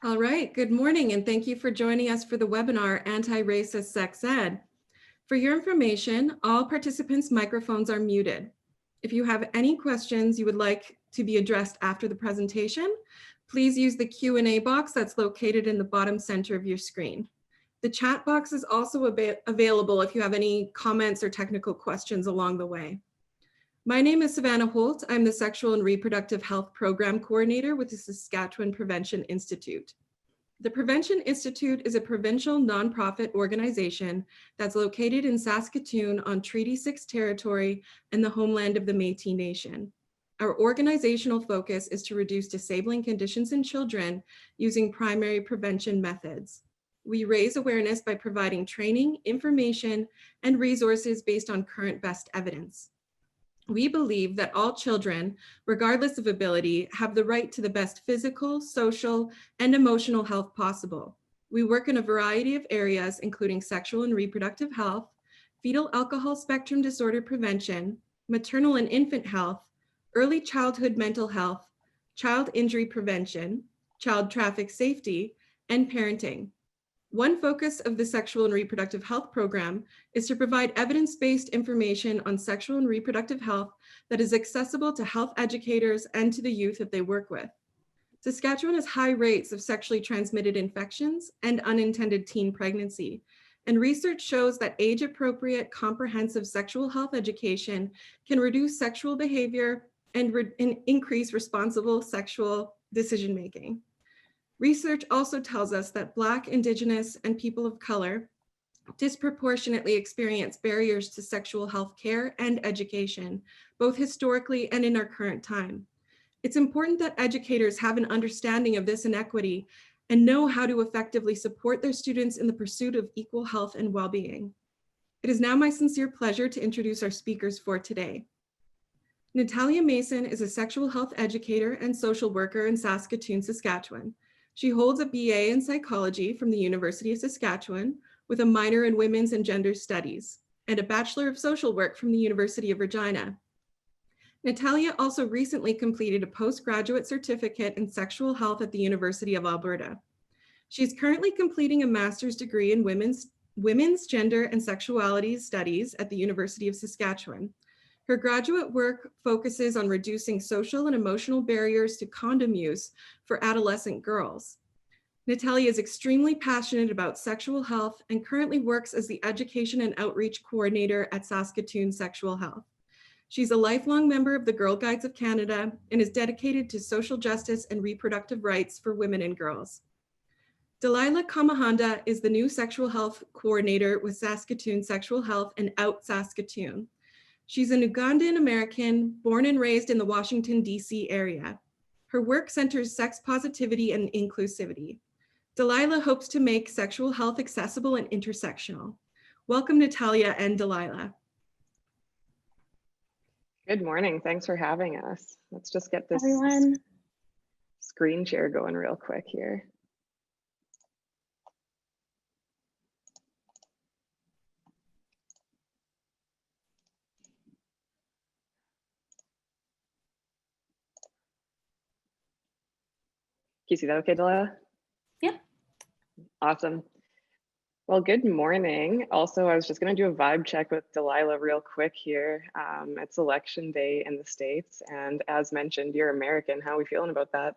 All right, good morning, and thank you for joining us for the webinar, Anti-Racist Sex Ed. For your information, all participants' microphones are muted. If you have any questions you would like to be addressed after the presentation, please use the Q&A box that's located in the bottom center of your screen. The chat box is also available if you have any comments or technical questions along the way. My name is Savannah Holt. I'm the Sexual and Reproductive Health Program Coordinator with the Saskatchewan Prevention Institute. The Prevention Institute is a provincial nonprofit organization that's located in Saskatoon on Treaty 6 territory and the homeland of the Métis Nation. Our organizational focus is to reduce disabling conditions in children using primary prevention methods. We raise awareness by providing training, information, and resources based on current best evidence. We believe that all children, regardless of ability, have the right to the best physical, social, and emotional health possible. We work in a variety of areas, including sexual and reproductive health, fetal alcohol spectrum disorder prevention, maternal and infant health, early childhood mental health, child injury prevention, child traffic safety, and parenting. One focus of the Sexual and Reproductive Health Program is to provide evidence-based information on sexual and reproductive health that is accessible to health educators and to the youth that they work with. Saskatchewan has high rates of sexually transmitted infections and unintended teen pregnancy, and research shows that age-appropriate comprehensive sexual health education can reduce sexual behavior and increase responsible sexual decision-making. Research also tells us that Black, Indigenous, and people of color disproportionately experience barriers to sexual health care and education, both historically and in our current time. It's important that educators have an understanding of this inequity and know how to effectively support their students in the pursuit of equal health and well-being. It is now my sincere pleasure to introduce our speakers for today. Natalia Mason is a sexual health educator and social worker in Saskatoon, Saskatchewan. She holds a BA in psychology from the University of Saskatchewan with a minor in women's and gender studies and a Bachelor of Social Work from the University of Regina. Natalia also recently completed a postgraduate certificate in sexual health at the University of Alberta. She's currently completing a master's degree in women's gender and sexuality studies at the University of Saskatchewan. Her graduate work focuses on reducing social and emotional barriers to condom use for adolescent girls. Natalia is extremely passionate about sexual health and currently works as the Education and Outreach Coordinator at Saskatoon Sexual Health. She's a lifelong member of the Girl Guides of Canada and is dedicated to social justice and reproductive rights for women and girls. Delilah Kamahanda is the new Sexual Health Coordinator with Saskatoon Sexual Health and Out Saskatoon. She's an Ugandan American born and raised in the Washington, D.C. area. Her work centers sex positivity and inclusivity. Delilah hopes to make sexual health accessible and intersectional. Welcome, Natalia and Delilah. Good morning. Thanks for having us. Let's just get this screen share going real quick here. Can you see that okay, Delilah? Yep. Awesome. Well, good morning. Also, I was just going to do a vibe check with Delilah real quick here. It's election day in the States, and as mentioned, you're American. How are we feeling about that?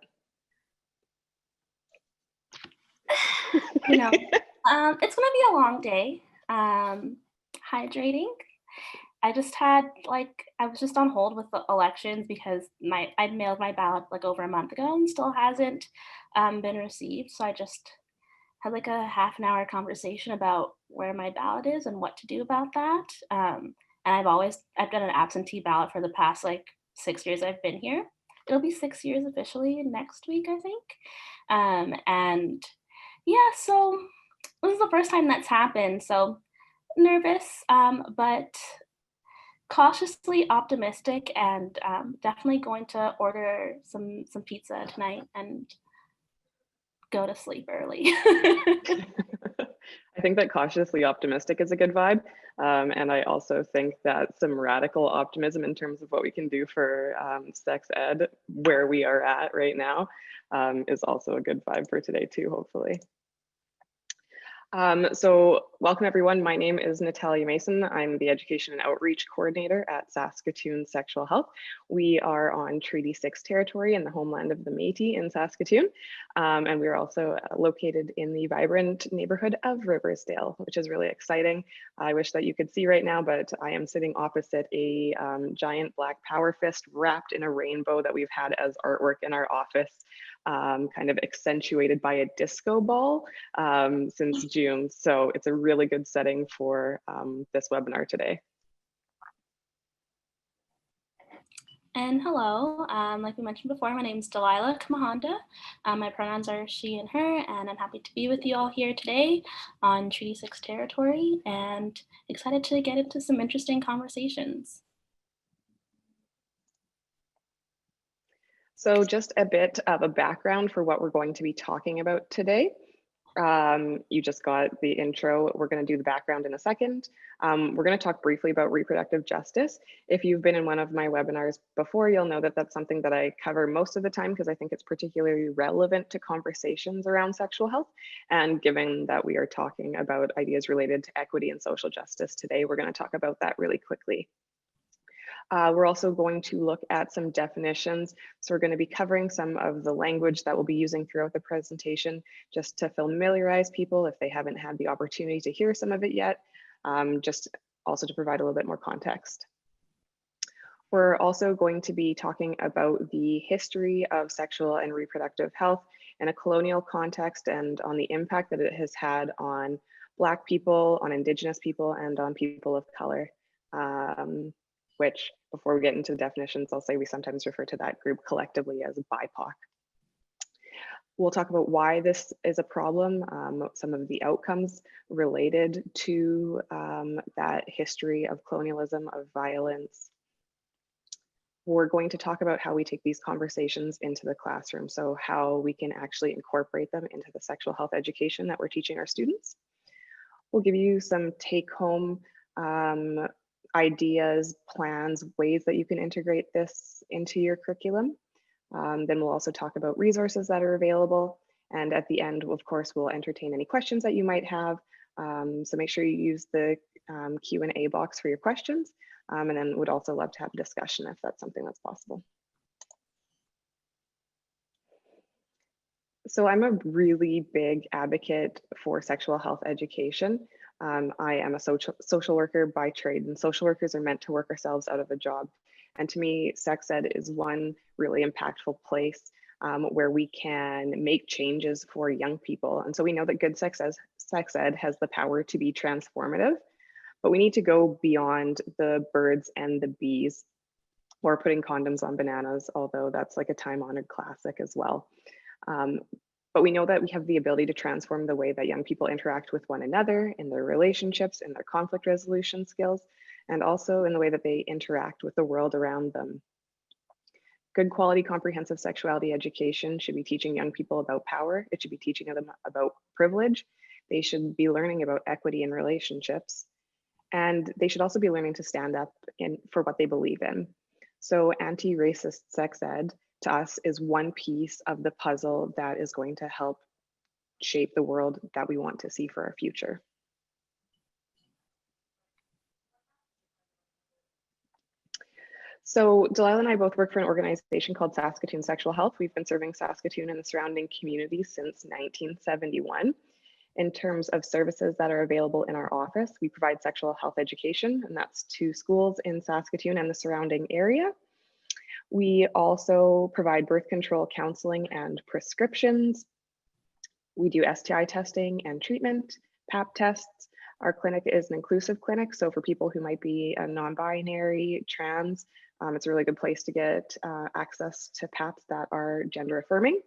You know, it's going to be a long day. Hydrating. I was just on hold with the elections because I'd mailed my ballot like over a month ago and still hasn't been received. So I just had like a half an hour conversation about where my ballot is and what to do about that. And I've done an absentee ballot for the past like 6 years I've been here. It'll be 6 years officially next week, I think. And yeah, so this is the first time that's happened. So nervous, but cautiously optimistic, and definitely going to order some pizza tonight and go to sleep early. I think that cautiously optimistic is a good vibe. And I also think that some radical optimism in terms of what we can do for sex ed, where we are at right now, is also a good vibe for today too, hopefully. So welcome everyone. My name is Natalia Mason. I'm the Education and Outreach Coordinator at Saskatoon Sexual Health. We are on Treaty 6 territory in the homeland of the Métis in Saskatoon. And we're also located in the vibrant neighborhood of Riversdale, which is really exciting. I wish that you could see right now, but I am sitting opposite a giant black power fist wrapped in a rainbow that we've had as artwork in our office, kind of accentuated by a disco ball since June. So it's a really good setting for this webinar today. And hello, like we mentioned before, my name is Delilah Kamahanda. My pronouns are she and her, and I'm happy to be with you all here today on Treaty 6 territory and excited to get into some interesting conversations. So just a bit of a background for what we're going to be talking about today. You just got the intro. We're going to do the background in a second. We're going to talk briefly about reproductive justice. If you've been in one of my webinars before, you'll know that that's something that I cover most of the time because I think it's particularly relevant to conversations around sexual health. And given that we are talking about ideas related to equity and social justice today, we're going to talk about that really quickly. We're also going to look at some definitions. So we're going to be covering some of the language that we'll be using throughout the presentation, just to familiarize people if they haven't had the opportunity to hear some of it yet, just also to provide a little bit more context. We're also going to be talking about the history of sexual and reproductive health in a colonial context and on the impact that it has had on Black people, on Indigenous people, and on people of color. Which, before we get into the definitions, I'll say we sometimes refer to that group collectively as BIPOC. We'll talk about why this is a problem, some of the outcomes related to that history of colonialism, of violence. We're going to talk about how we take these conversations into the classroom, so how we can actually incorporate them into the sexual health education that we're teaching our students. We'll give you some take-home ideas, plans, ways that you can integrate this into your curriculum. Then we'll also talk about resources that are available. And at the end, of course, we'll entertain any questions that you might have. So make sure you use the Q&A box for your questions. And then would also love to have a discussion if that's something that's possible. So I'm a really big advocate for sexual health education. I am a social worker by trade, and social workers are meant to work ourselves out of a job. And to me, sex ed is one really impactful place where we can make changes for young people. And so we know that good sex ed has the power to be transformative, but we need to go beyond the birds and the bees, or putting condoms on bananas, although that's like a time-honored classic as well. But we know that we have the ability to transform the way that young people interact with one another, in their relationships, in their conflict resolution skills, and also in the way that they interact with the world around them. Good quality comprehensive sexuality education should be teaching young people about power. It should be teaching them about privilege. They should be learning about equity in relationships. And they should also be learning to stand up for what they believe in. So anti-racist sex ed to us is one piece of the puzzle that is going to help shape the world that we want to see for our future. So Delilah and I both work for an organization called Saskatoon Sexual Health. We've been serving Saskatoon and the surrounding community since 1971. In terms of services that are available in our office, we provide sexual health education, and that's to schools in Saskatoon and the surrounding area. We also provide birth control counseling and prescriptions. We do STI testing and treatment, PAP tests. Our clinic is an inclusive clinic, so for people who might be a non-binary, trans, it's a really good place to get access to PAPs that are gender affirming.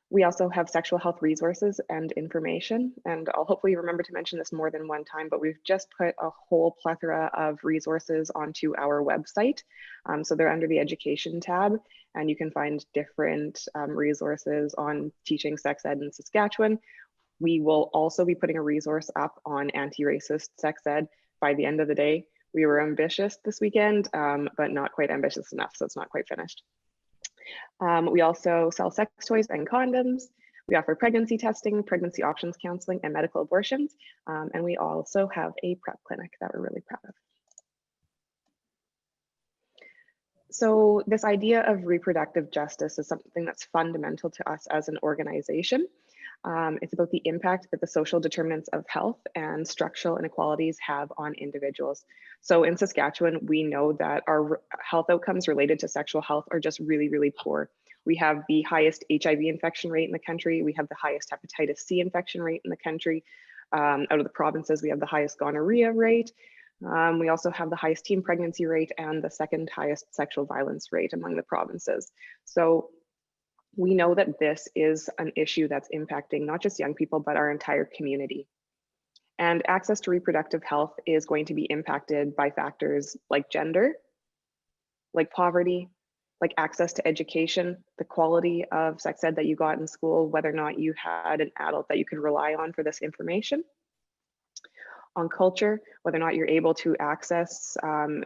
We also have sexual health resources and information, and I'll hopefully remember to mention this more than one time, but we've just put a whole plethora of resources onto our website. So they're under the education tab, and you can find different resources on teaching sex ed in Saskatchewan. We will also be putting a resource up on anti-racist sex ed by the end of the day. We were ambitious this weekend, but not quite ambitious enough, so it's not quite finished. We also sell sex toys and condoms. We offer pregnancy testing, pregnancy options counseling, and medical abortions. And we also have a PrEP clinic that we're really proud of. So this idea of reproductive justice is something that's fundamental to us as an organization. It's about the impact that the social determinants of health and structural inequalities have on individuals. So in Saskatchewan, we know that our health outcomes related to sexual health are just really, really poor. We have the highest HIV infection rate in the country. We have the highest hepatitis C infection rate in the country. Out of the provinces, we have the highest gonorrhea rate. We also have the highest teen pregnancy rate and the second highest sexual violence rate among the provinces. So we know that this is an issue that's impacting not just young people, but our entire community. And access to reproductive health is going to be impacted by factors like gender, like poverty, like access to education, the quality of sex ed that you got in school, whether or not you had an adult that you could rely on for this information. On culture, whether or not you're able to access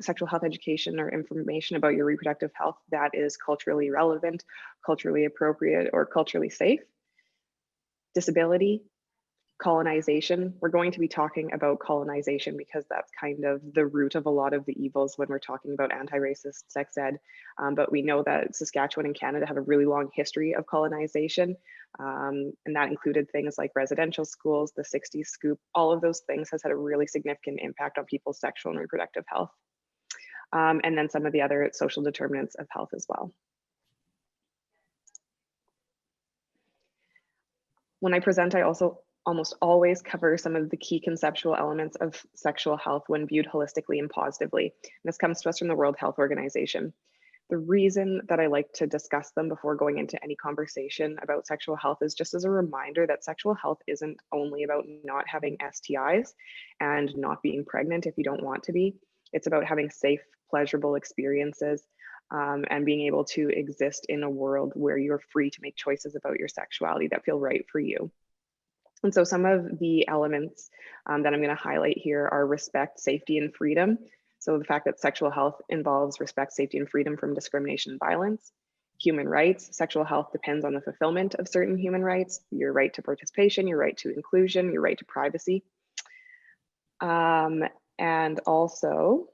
sexual health education or information about your reproductive health that is culturally relevant, culturally appropriate, or culturally safe. Disability, colonization. We're going to be talking about colonization because that's kind of the root of a lot of the evils when we're talking about anti-racist sex ed. But we know that Saskatchewan and Canada have a really long history of colonization. And that included things like residential schools, the 60s scoop, all of those things has had a really significant impact on people's sexual and reproductive health. And then some of the other social determinants of health as well. When I present, I also almost always cover some of the key conceptual elements of sexual health when viewed holistically and positively. And this comes to us from the World Health Organization. The reason that I like to discuss them before going into any conversation about sexual health is just as a reminder that sexual health isn't only about not having STIs and not being pregnant if you don't want to be. It's about having safe, pleasurable experiences and being able to exist in a world where you're free to make choices about your sexuality that feel right for you. And so some of the elements that I'm going to highlight here are respect, safety, and freedom. So the fact that sexual health involves respect, safety, and freedom from discrimination and violence. Human rights, sexual health depends on the fulfillment of certain human rights, your right to participation, your right to inclusion, your right to privacy. And also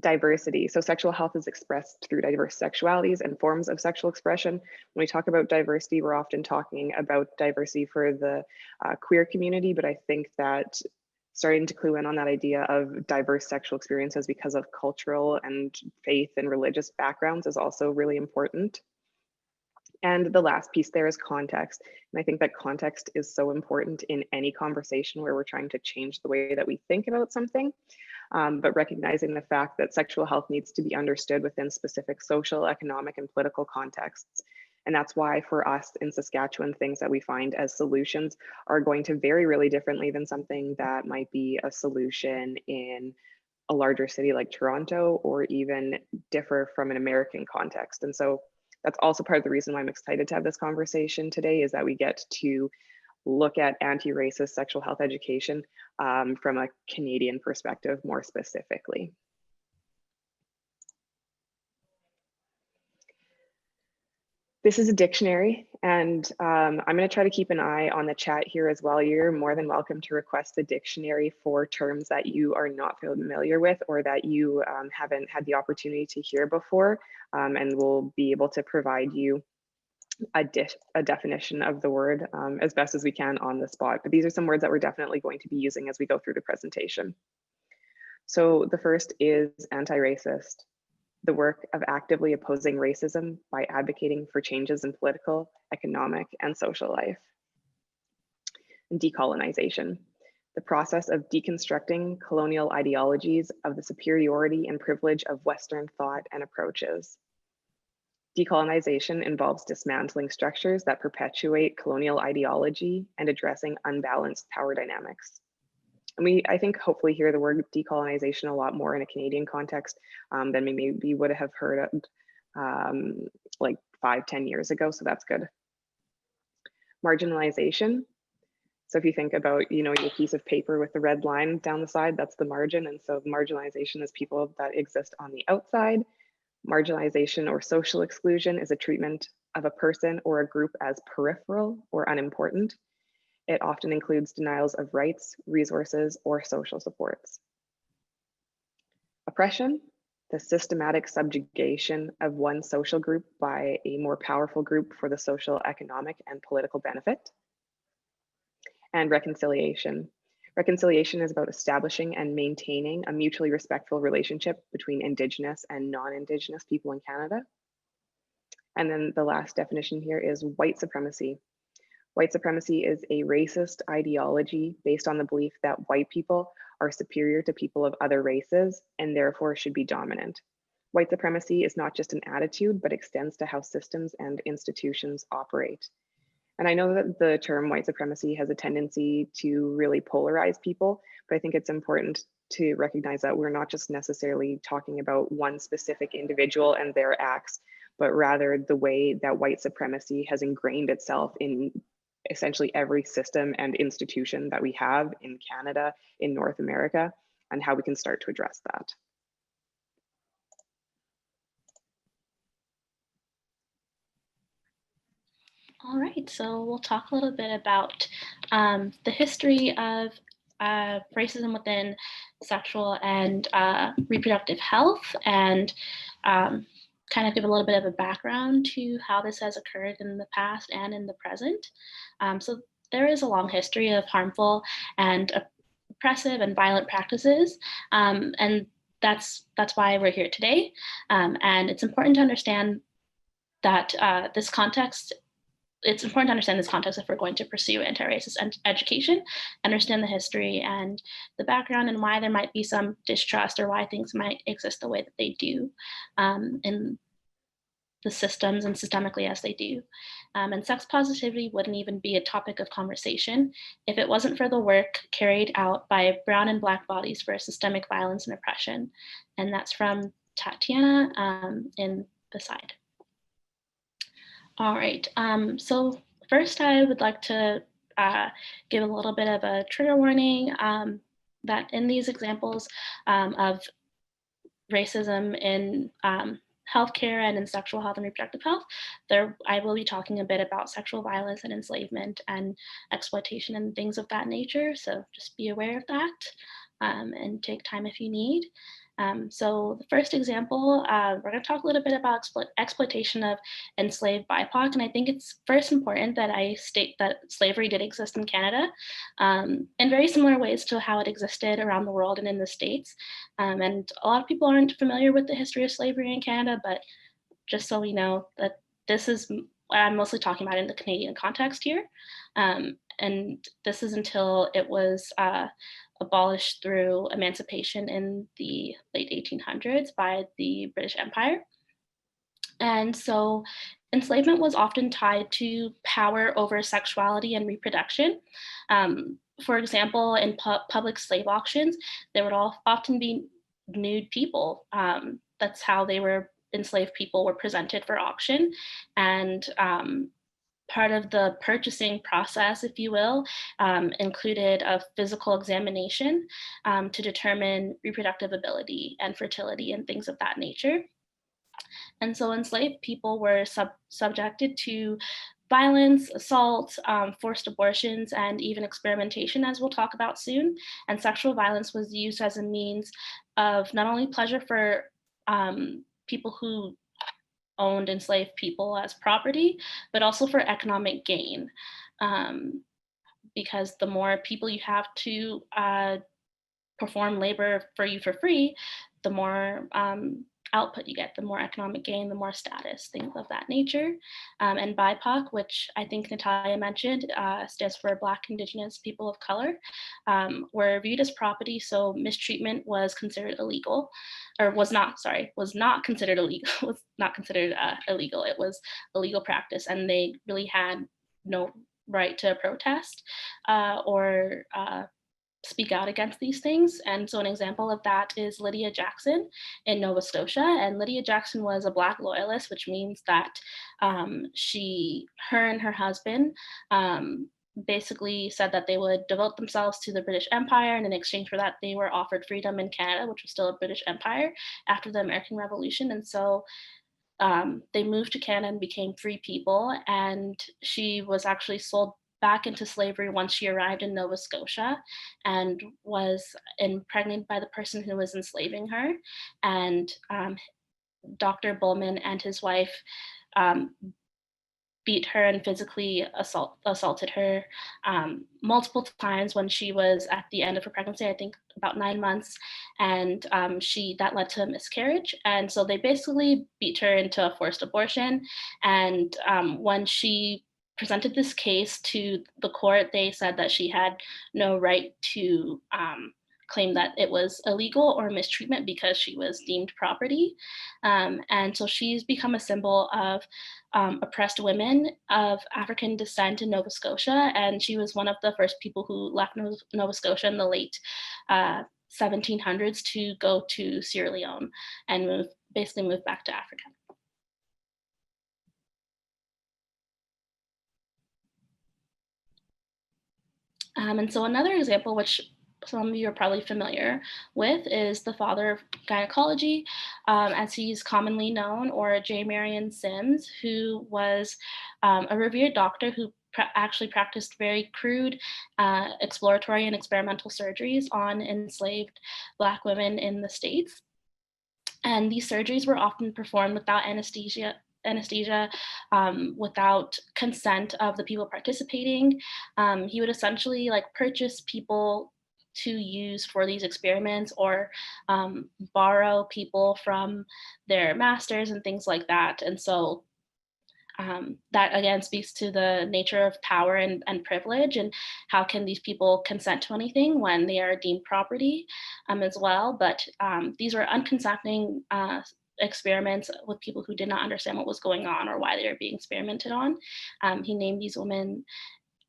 diversity. So sexual health is expressed through diverse sexualities and forms of sexual expression. When we talk about diversity, we're often talking about diversity for the queer community, but I think that starting to clue in on that idea of diverse sexual experiences because of cultural and faith and religious backgrounds is also really important. And the last piece there is context. And I think that context is so important in any conversation where we're trying to change the way that we think about something. But recognizing the fact that sexual health needs to be understood within specific social, economic, and political contexts. And that's why for us in Saskatchewan, things that we find as solutions are going to vary really differently than something that might be a solution in a larger city like Toronto, or even differ from an American context. And so that's also part of the reason why I'm excited to have this conversation today, is that we get to look at anti-racist sexual health education from a Canadian perspective more specifically. This is a dictionary, and I'm going to try to keep an eye on the chat here as well. You're more than welcome to request the dictionary for terms that you are not familiar with or that you haven't had the opportunity to hear before, and we'll be able to provide you a definition of the word as best as we can on the spot. But these are some words that we're definitely going to be using as we go through the presentation. So the first is anti-racist, the work of actively opposing racism by advocating for changes in political, economic, and social life. And decolonization, the process of deconstructing colonial ideologies of the superiority and privilege of Western thought and approaches. Decolonization involves dismantling structures that perpetuate colonial ideology and addressing unbalanced power dynamics. And we, I think, hopefully hear the word decolonization a lot more in a Canadian context than we maybe would have heard of like 5-10 years ago, so that's good. Marginalization. So if you think about, you know, your piece of paper with the red line down the side, that's the margin. And so marginalization is people that exist on the outside. Marginalization or social exclusion is a treatment of a person or a group as peripheral or unimportant. It often includes denials of rights, resources, or social supports. Oppression, the systematic subjugation of one social group by a more powerful group for the social, economic, and political benefit. And reconciliation. Reconciliation is about establishing and maintaining a mutually respectful relationship between Indigenous and non-Indigenous people in Canada. And then the last definition here is white supremacy. White supremacy is a racist ideology based on the belief that white people are superior to people of other races and therefore should be dominant. White supremacy is not just an attitude, but extends to how systems and institutions operate. And I know that the term white supremacy has a tendency to really polarize people, but I think it's important to recognize that we're not just necessarily talking about one specific individual and their acts, but rather the way that white supremacy has ingrained itself in essentially every system and institution that we have in Canada, in North America, and how we can start to address that. All right, so we'll talk a little bit about the history of racism within sexual and reproductive health, and kind of give a little bit of a background to how this has occurred in the past and in the present. So there is a long history of harmful and oppressive and violent practices, and that's why we're here today. And it's important to understand that this context. It's important to understand this context if we're going to pursue anti-racist education, understand the history and the background and why there might be some distrust or why things might exist the way that they do in the systems and systemically as they do. And sex positivity wouldn't even be a topic of conversation if it wasn't for the work carried out by brown and Black bodies for systemic violence and oppression. And that's from Tatiana in the side. All right, so first I would like to give a little bit of a trigger warning that in these examples of racism in healthcare and in sexual health and reproductive health, I will be talking a bit about sexual violence and enslavement and exploitation and things of that nature. So just be aware of that and take time if you need. So the first example, we're going to talk a little bit about exploitation of enslaved BIPOC. And I think it's first important that I state that slavery did exist in Canada in very similar ways to how it existed around the world and in the States. And a lot of people aren't familiar with the history of slavery in Canada, but just so we know that this is, I'm mostly talking about in the Canadian context here. And this is until it was abolished through emancipation in the late 1800s by the British Empire. And so enslavement was often tied to power over sexuality and reproduction. For example, in public slave auctions, there would often be nude people. That's how enslaved people were presented for auction. And part of the purchasing process, if you will, included a physical examination to determine reproductive ability and fertility and things of that nature. And so enslaved people were subjected to violence, assault, forced abortions, and even experimentation, as we'll talk about soon. And sexual violence was used as a means of not only pleasure for people who owned enslaved people as property, but also for economic gain. Because the more people you have to perform labor for you for free, the more output you get, the more economic gain, the more status, things of that nature. And BIPOC, which I think Natalia mentioned, stands for Black, Indigenous, People of Color, were viewed as property, so mistreatment was considered illegal, or was not considered illegal, was not considered illegal. It was a legal practice, and they really had no right to protest or speak out against these things. And so an example of that is Lydia Jackson in Nova Scotia. And Lydia Jackson was a Black loyalist, which means that her and her husband basically said that they would devote themselves to the British Empire, and in exchange for that, they were offered freedom in Canada, which was still a British Empire after the American Revolution. And so they moved to Canada and became free people, and she was actually sold back into slavery once she arrived in Nova Scotia and was impregnated by the person who was enslaving her. And Dr. Bullman and his wife beat her and physically assaulted her multiple times when she was at the end of her pregnancy, I think about 9 months, and that led to a miscarriage. And so they basically beat her into a forced abortion. And when she presented this case to the court, they said that she had no right to claim that it was illegal or mistreatment because she was deemed property. And so she's become a symbol of oppressed women of African descent in Nova Scotia. And she was one of the first people who left Nova Scotia in the late 1700s to go to Sierra Leone and basically move back to Africa. And so another example, which some of you are probably familiar with, is the father of gynecology, as he's commonly known, or J. Marion Sims, who was a revered doctor who actually practiced very crude, exploratory and experimental surgeries on enslaved Black women in the States. And these surgeries were often performed without anesthesia, without consent of the people participating. He would essentially purchase people to use for these experiments, or borrow people from their masters and things like that. And so that again speaks to the nature of power and privilege, and how can these people consent to anything when they are deemed property as well. But these were unconsenting experiments with people who did not understand what was going on or why they were being experimented on. He named these women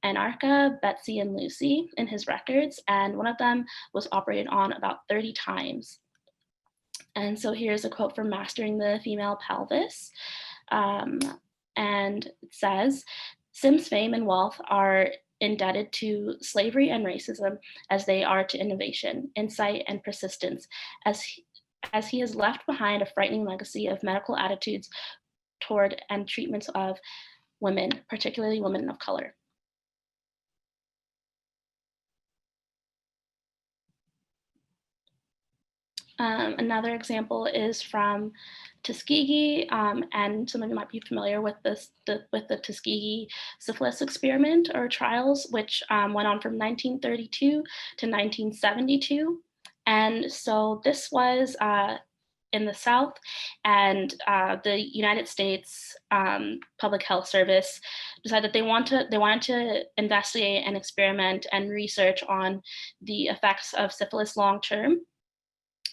Anarcha, Betsy, and Lucy in his records, and one of them was operated on about 30 times. And so here's a quote from Mastering the Female Pelvis. And it says, "Sims' fame and wealth are indebted to slavery and racism as they are to innovation, insight, and persistence, as he has left behind a frightening legacy of medical attitudes toward and treatments of women, particularly women of color." Another example is from Tuskegee, and some of you might be familiar with the Tuskegee syphilis experiment or trials, which went on from 1932 to 1972. And so this was in the South, and the United States Public Health Service decided that they wanted to investigate and experiment and research on the effects of syphilis long term.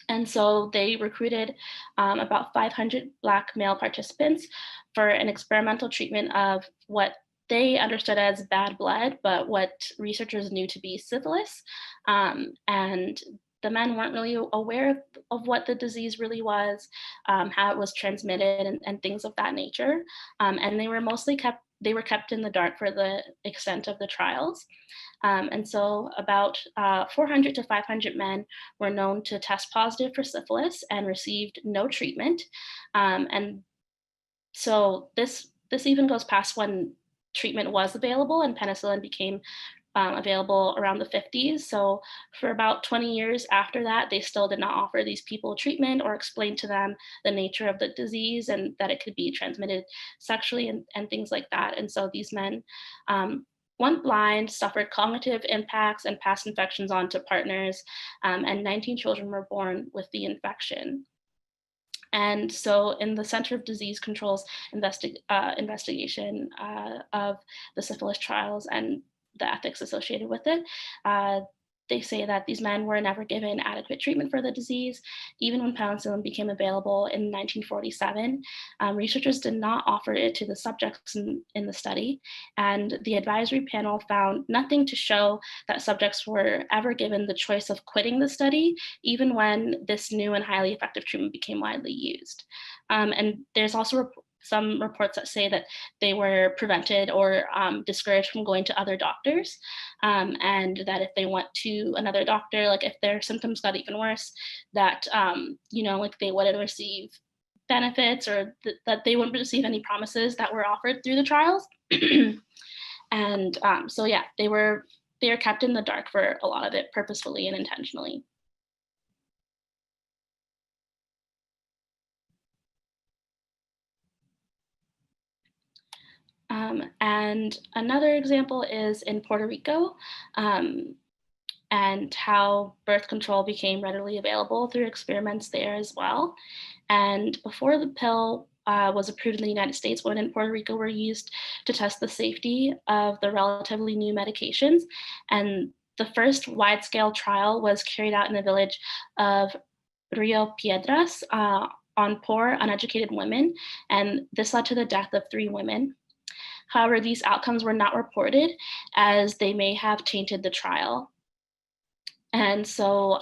And so they recruited about 500 Black male participants for an experimental treatment of what they understood as bad blood, but what researchers knew to be syphilis. And the men weren't really aware of what the disease really was, how it was transmitted, and things of that nature. And they were kept in the dark for the extent of the trials. And so about 400 to 500 men were known to test positive for syphilis and received no treatment. And so this even goes past when treatment was available, and penicillin became available around the 50s. So for about 20 years after that, they still did not offer these people treatment or explain to them the nature of the disease and that it could be transmitted sexually and things like that. And so these men went blind, suffered cognitive impacts, and passed infections on to partners, and 19 children were born with the infection. And so in the Center of Disease Control's investigation of the syphilis trials and the ethics associated with it, they say that these men were never given adequate treatment for the disease. Even when penicillin became available in 1947, researchers did not offer it to the subjects in the study. And the advisory panel found nothing to show that subjects were ever given the choice of quitting the study, even when this new and highly effective treatment became widely used. And there's also some reports that say that they were prevented or discouraged from going to other doctors, and that if they went to another doctor, like if their symptoms got even worse, that like they wouldn't receive benefits, or that they wouldn't receive any promises that were offered through the trials. And so yeah, they were kept in the dark for a lot of it, purposefully and intentionally. And another example is in Puerto Rico, and how birth control became readily available through experiments there as well. And before the pill was approved in the United States, women in Puerto Rico were used to test the safety of the relatively new medications. And the first wide-scale trial was carried out in the village of Rio Piedras on poor, uneducated women. And this led to the death of 3 women. However, these outcomes were not reported, as they may have tainted the trial. And so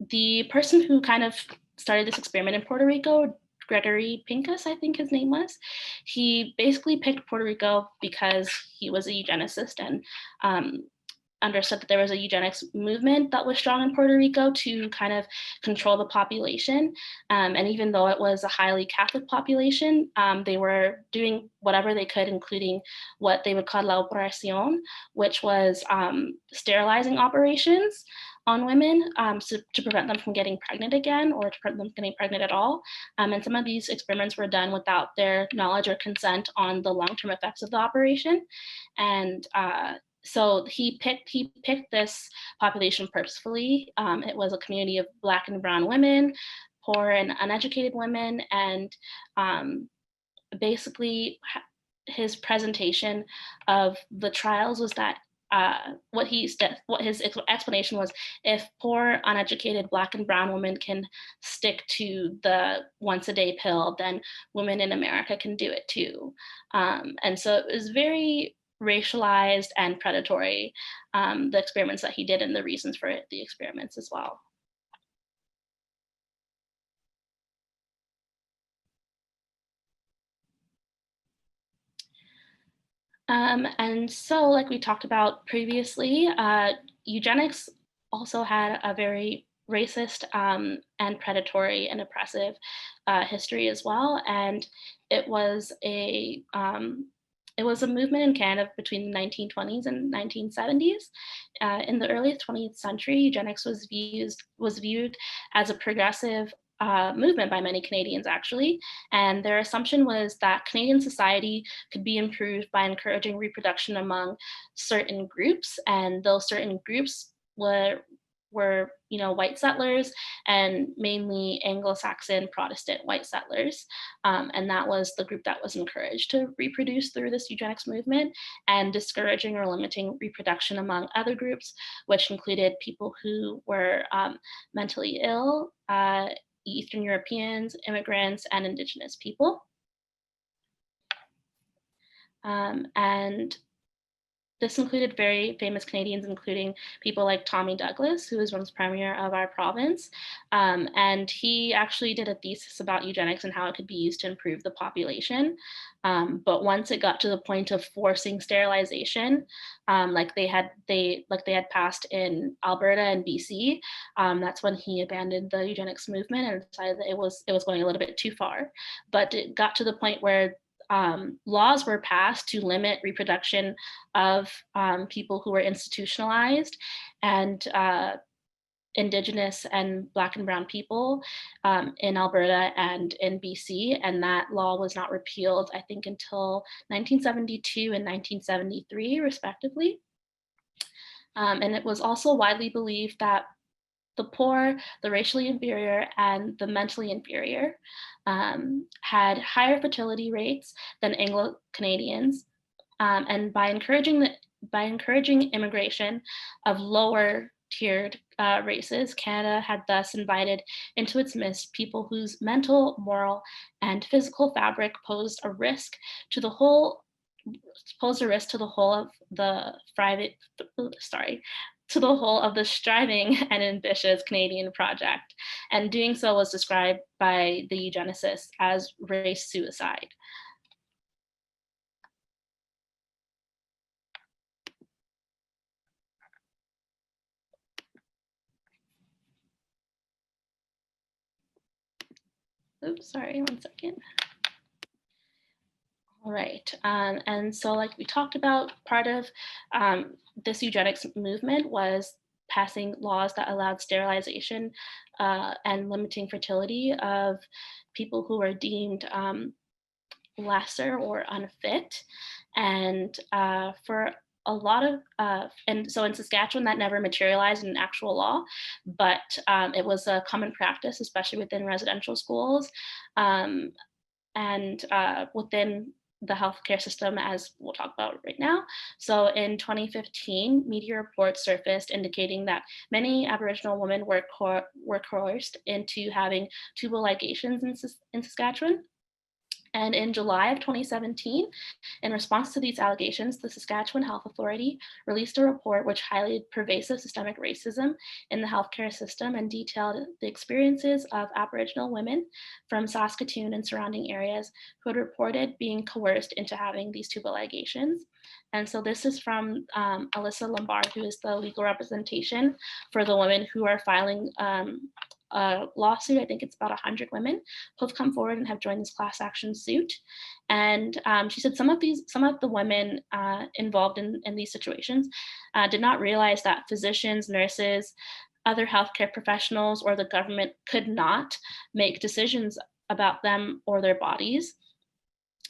the person who kind of started this experiment in Puerto Rico, Gregory Pincus, I think his name was, he basically picked Puerto Rico because he was a eugenicist and understood that there was a eugenics movement that was strong in Puerto Rico to kind of control the population. And even though it was a highly Catholic population, they were doing whatever they could, including what they would call la operación, which was sterilizing operations on women to prevent them from getting pregnant again, or to prevent them getting pregnant at all. And some of these experiments were done without their knowledge or consent on the long-term effects of the operation. And so he picked this population purposefully. It was a community of Black and brown women, poor and uneducated women, and basically his presentation of the trials was that what his explanation was, if poor, uneducated Black and brown women can stick to the once-a-day pill, then women in America can do it too. And so it was very racialized and predatory, the experiments that he did and the reasons for the experiments as well. And so, like we talked about previously, eugenics also had a very racist and predatory and oppressive history as well. And it was a movement in Canada between the 1920s and 1970s. In the early 20th century, eugenics was viewed as a progressive movement by many Canadians, actually. And their assumption was that Canadian society could be improved by encouraging reproduction among certain groups. And those certain groups were white settlers, and mainly Anglo-Saxon Protestant white settlers. And that was the group that was encouraged to reproduce through this eugenics movement, and discouraging or limiting reproduction among other groups, which included people who were mentally ill, Eastern Europeans, immigrants, and Indigenous people. And this included very famous Canadians, including people like Tommy Douglas, who was once premier of our province. And he actually did a thesis about eugenics and how it could be used to improve the population. But once it got to the point of forcing sterilization, like they had passed in Alberta and BC, that's when he abandoned the eugenics movement and decided that it was going a little bit too far. But it got to the point where laws were passed to limit reproduction of people who were institutionalized, and Indigenous and Black and brown people in Alberta and in BC. And that law was not repealed, I think, until 1972 and 1973, respectively. And it was also widely believed that the poor, the racially inferior, and the mentally inferior had higher fertility rates than Anglo-Canadians. And by encouraging immigration of lower tiered races, Canada had thus invited into its midst people whose mental, moral, and physical fabric posed a risk to the whole of the striving and ambitious Canadian project. And doing so was described by the eugenicists as race suicide. Oops, sorry, one second. All right, and so like we talked about, part of this eugenics movement was passing laws that allowed sterilization and limiting fertility of people who were deemed lesser or unfit. And for a lot of, and so in Saskatchewan, that never materialized in actual law, but it was a common practice, especially within residential schools and within the healthcare system, as we'll talk about right now. So in 2015, media reports surfaced indicating that many Aboriginal women were coerced into having tubal ligations in Saskatchewan. And in July of 2017, in response to these allegations, the Saskatchewan Health Authority released a report which highlighted pervasive systemic racism in the healthcare system and detailed the experiences of Aboriginal women from Saskatoon and surrounding areas who had reported being coerced into having these tubal ligations. And so this is from Alyssa Lombard, who is the legal representation for the women who are filing a lawsuit. I think it's about 100 women who have come forward and have joined this class action suit. And she said some of the women involved in these situations did not realize that physicians, nurses, other healthcare professionals, or the government could not make decisions about them or their bodies.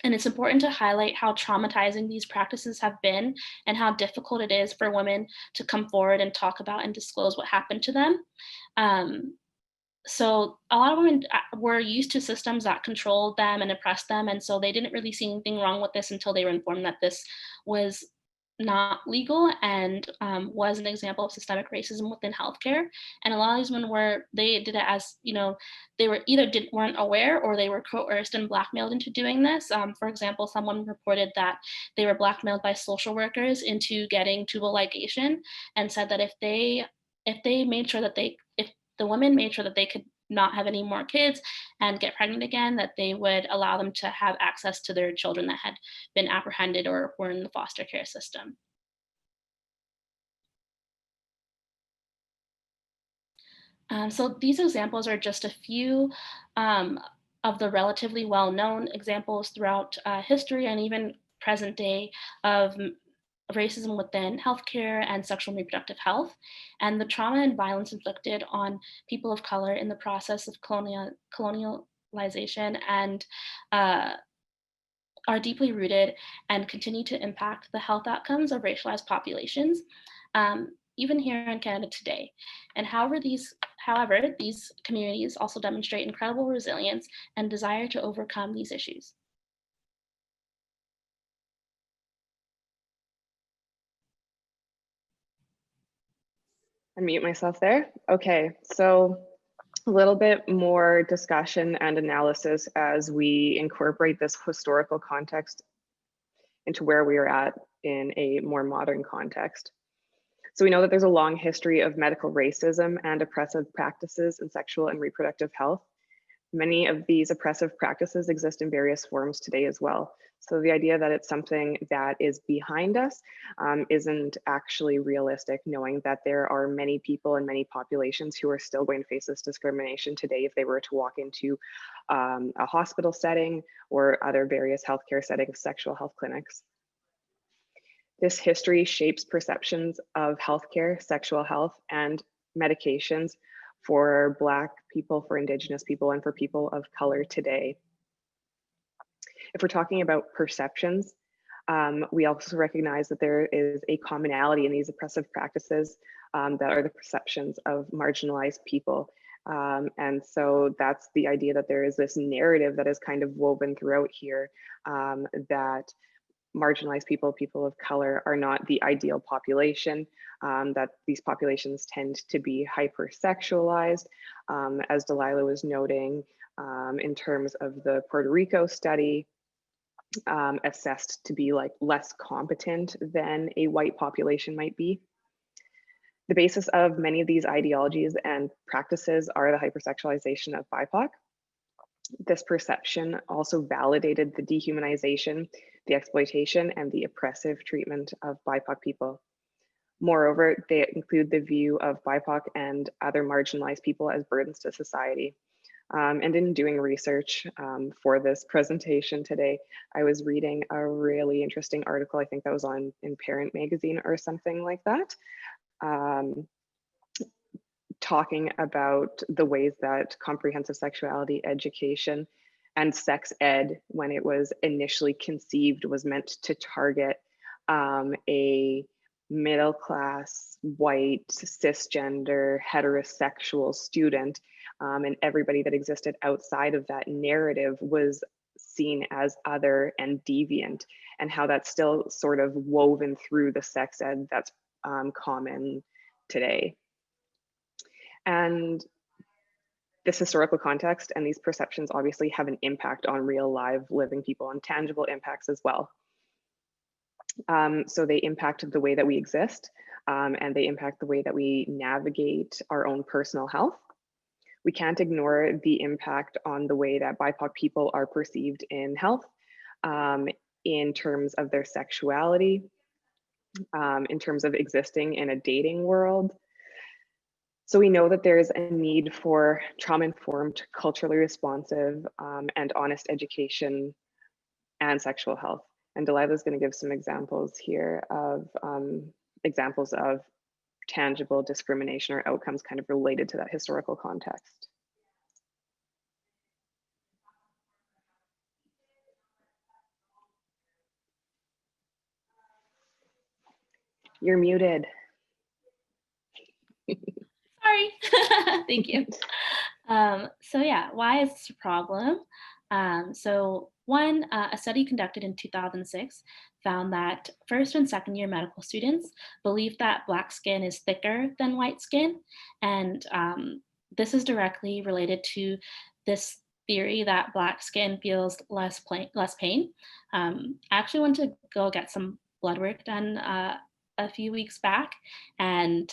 And it's important to highlight how traumatizing these practices have been and how difficult it is for women to come forward and talk about and disclose what happened to them. So a lot of women were used to systems that controlled them and oppressed them. And so they didn't really see anything wrong with this until they were informed that this was not legal and was an example of systemic racism within healthcare. And a lot of these women they did it as, they were either weren't aware or they were coerced and blackmailed into doing this. For example, someone reported that they were blackmailed by social workers into getting tubal ligation and said that if the women made sure that they could not have any more kids and get pregnant again, that they would allow them to have access to their children that had been apprehended or were in the foster care system. So these examples are just a few of the relatively well-known examples throughout history and even present day of racism within healthcare and sexual and reproductive health, and the trauma and violence inflicted on people of color in the process of colonialization and are deeply rooted and continue to impact the health outcomes of racialized populations, even here in Canada today. And however, these communities also demonstrate incredible resilience and desire to overcome these issues. Unmute myself there. Okay, so a little bit more discussion and analysis as we incorporate this historical context into where we are at in a more modern context. So we know that there's a long history of medical racism and oppressive practices in sexual and reproductive health. Many of these oppressive practices exist in various forms today as well. So the idea that it's something that is behind us isn't actually realistic, knowing that there are many people and many populations who are still going to face this discrimination today if they were to walk into a hospital setting or other various healthcare settings, sexual health clinics. This history shapes perceptions of healthcare, sexual health, and medications for Black people, for Indigenous people, and for people of color today. If we're talking about perceptions, we also recognize that there is a commonality in these oppressive practices that are the perceptions of marginalized people. And so that's the idea that there is this narrative that is kind of woven throughout here, that marginalized people, people of color, are not the ideal population, that these populations tend to be hypersexualized, as Delilah was noting, in terms of the Puerto Rico study, assessed to be like less competent than a white population might be. The basis of many of these ideologies and practices are the hypersexualization of BIPOC. This perception also validated the dehumanization, the exploitation, and the oppressive treatment of BIPOC people. Moreover, they include the view of BIPOC and other marginalized people as burdens to society. And in doing research for this presentation today, I was reading a really interesting article, I think that was in Parent Magazine or something like that, talking about the ways that comprehensive sexuality education and sex ed, when it was initially conceived, was meant to target a middle-class, white, cisgender, heterosexual student, and everybody that existed outside of that narrative was seen as other and deviant, and how that's still sort of woven through the sex ed that's common today. And this historical context and these perceptions obviously have an impact on real live living people, and tangible impacts as well. So they impact the way that we exist, and they impact the way that we navigate our own personal health. We can't ignore the impact on the way that BIPOC people are perceived in health, in terms of their sexuality, in terms of existing in a dating world. So we know that there is a need for trauma-informed, culturally responsive, and honest education and sexual health. And Delilah is going to give some examples here of tangible discrimination or outcomes kind of related to that historical context. You're muted. Sorry. Thank you. So yeah, why is this a problem? So one, a study conducted in 2006 found that first and second year medical students believe that Black skin is thicker than white skin. And this is directly related to this theory that Black skin feels less pain. I actually went to go get some blood work done a few weeks back, and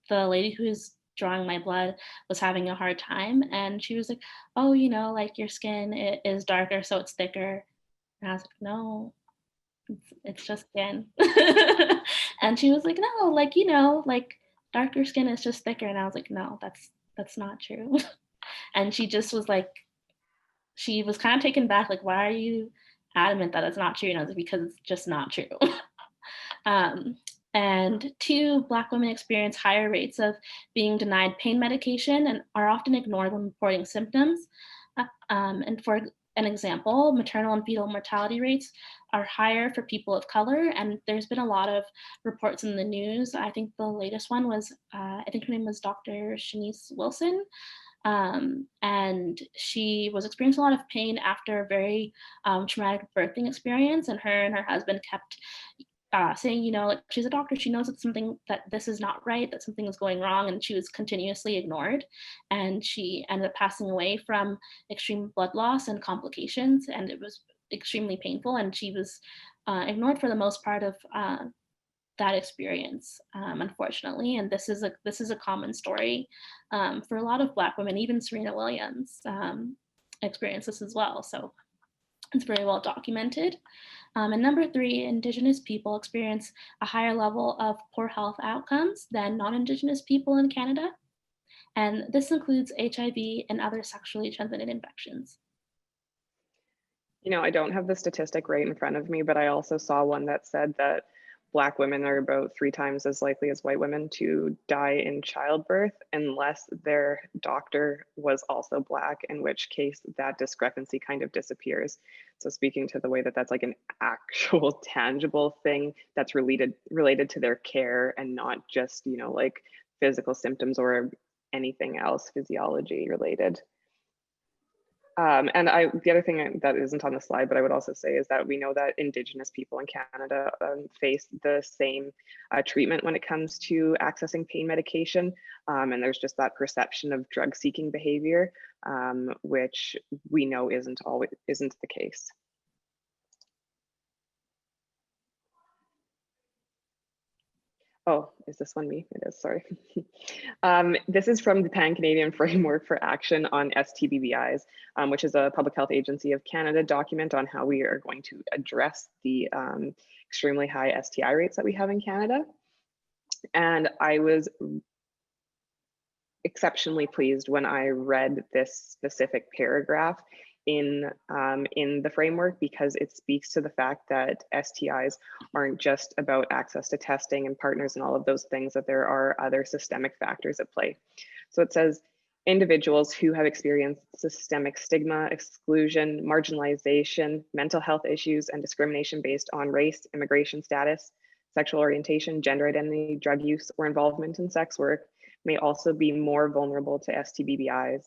the lady who's drawing my blood was having a hard time, and she was like, oh, you know, like your skin is darker, so it's thicker. And I was like, no, it's just skin. And she was like, no, like, you know, like darker skin is just thicker. And I was like, no, that's not true. And she just was like, she was kind of taken back, like, why are you adamant that it's not true? And I was like, because it's just not true. And two, Black women experience higher rates of being denied pain medication and are often ignored when reporting symptoms. And for an example, maternal and fetal mortality rates are higher for people of color. And there's been a lot of reports in the news. I think the latest one was, I think her name was Dr. Shanice Wilson. And she was experiencing a lot of pain after a very traumatic birthing experience. And her husband kept saying, you know, like, she's a doctor, she knows it's something, that this is not right, that something is going wrong, and she was continuously ignored. And she ended up passing away from extreme blood loss and complications, and it was extremely painful, and she was ignored for the most part of that experience, unfortunately. And this is a common story for a lot of Black women. Even Serena Williams experienced this as well. So it's very well documented. And number three, Indigenous people experience a higher level of poor health outcomes than non-Indigenous people in Canada. And this includes HIV and other sexually transmitted infections. You know, I don't have the statistic right in front of me, but I also saw one that said that Black women are about 3 times as likely as white women to die in childbirth unless their doctor was also Black, in which case that discrepancy kind of disappears. So speaking to the way that that's like an actual tangible thing that's related to their care and not just, you know, like physical symptoms or anything else physiology related. And the other thing that isn't on the slide, but I would also say is that we know that Indigenous people in Canada face the same treatment when it comes to accessing pain medication. And there's just that perception of drug-seeking behavior, which we know isn't the case. Oh, is this one me? It is, sorry. This is from the Pan-Canadian Framework for Action on STBBIs, which is a Public Health Agency of Canada document on how we are going to address the extremely high STI rates that we have in Canada. And I was exceptionally pleased when I read this specific paragraph in the framework, because it speaks to the fact that STIs aren't just about access to testing and partners and all of those things, that there are other systemic factors at play. So it says, individuals who have experienced systemic stigma, exclusion, marginalization, mental health issues, and discrimination based on race, immigration status, sexual orientation, gender identity, drug use, or involvement in sex work may also be more vulnerable to STBBIs.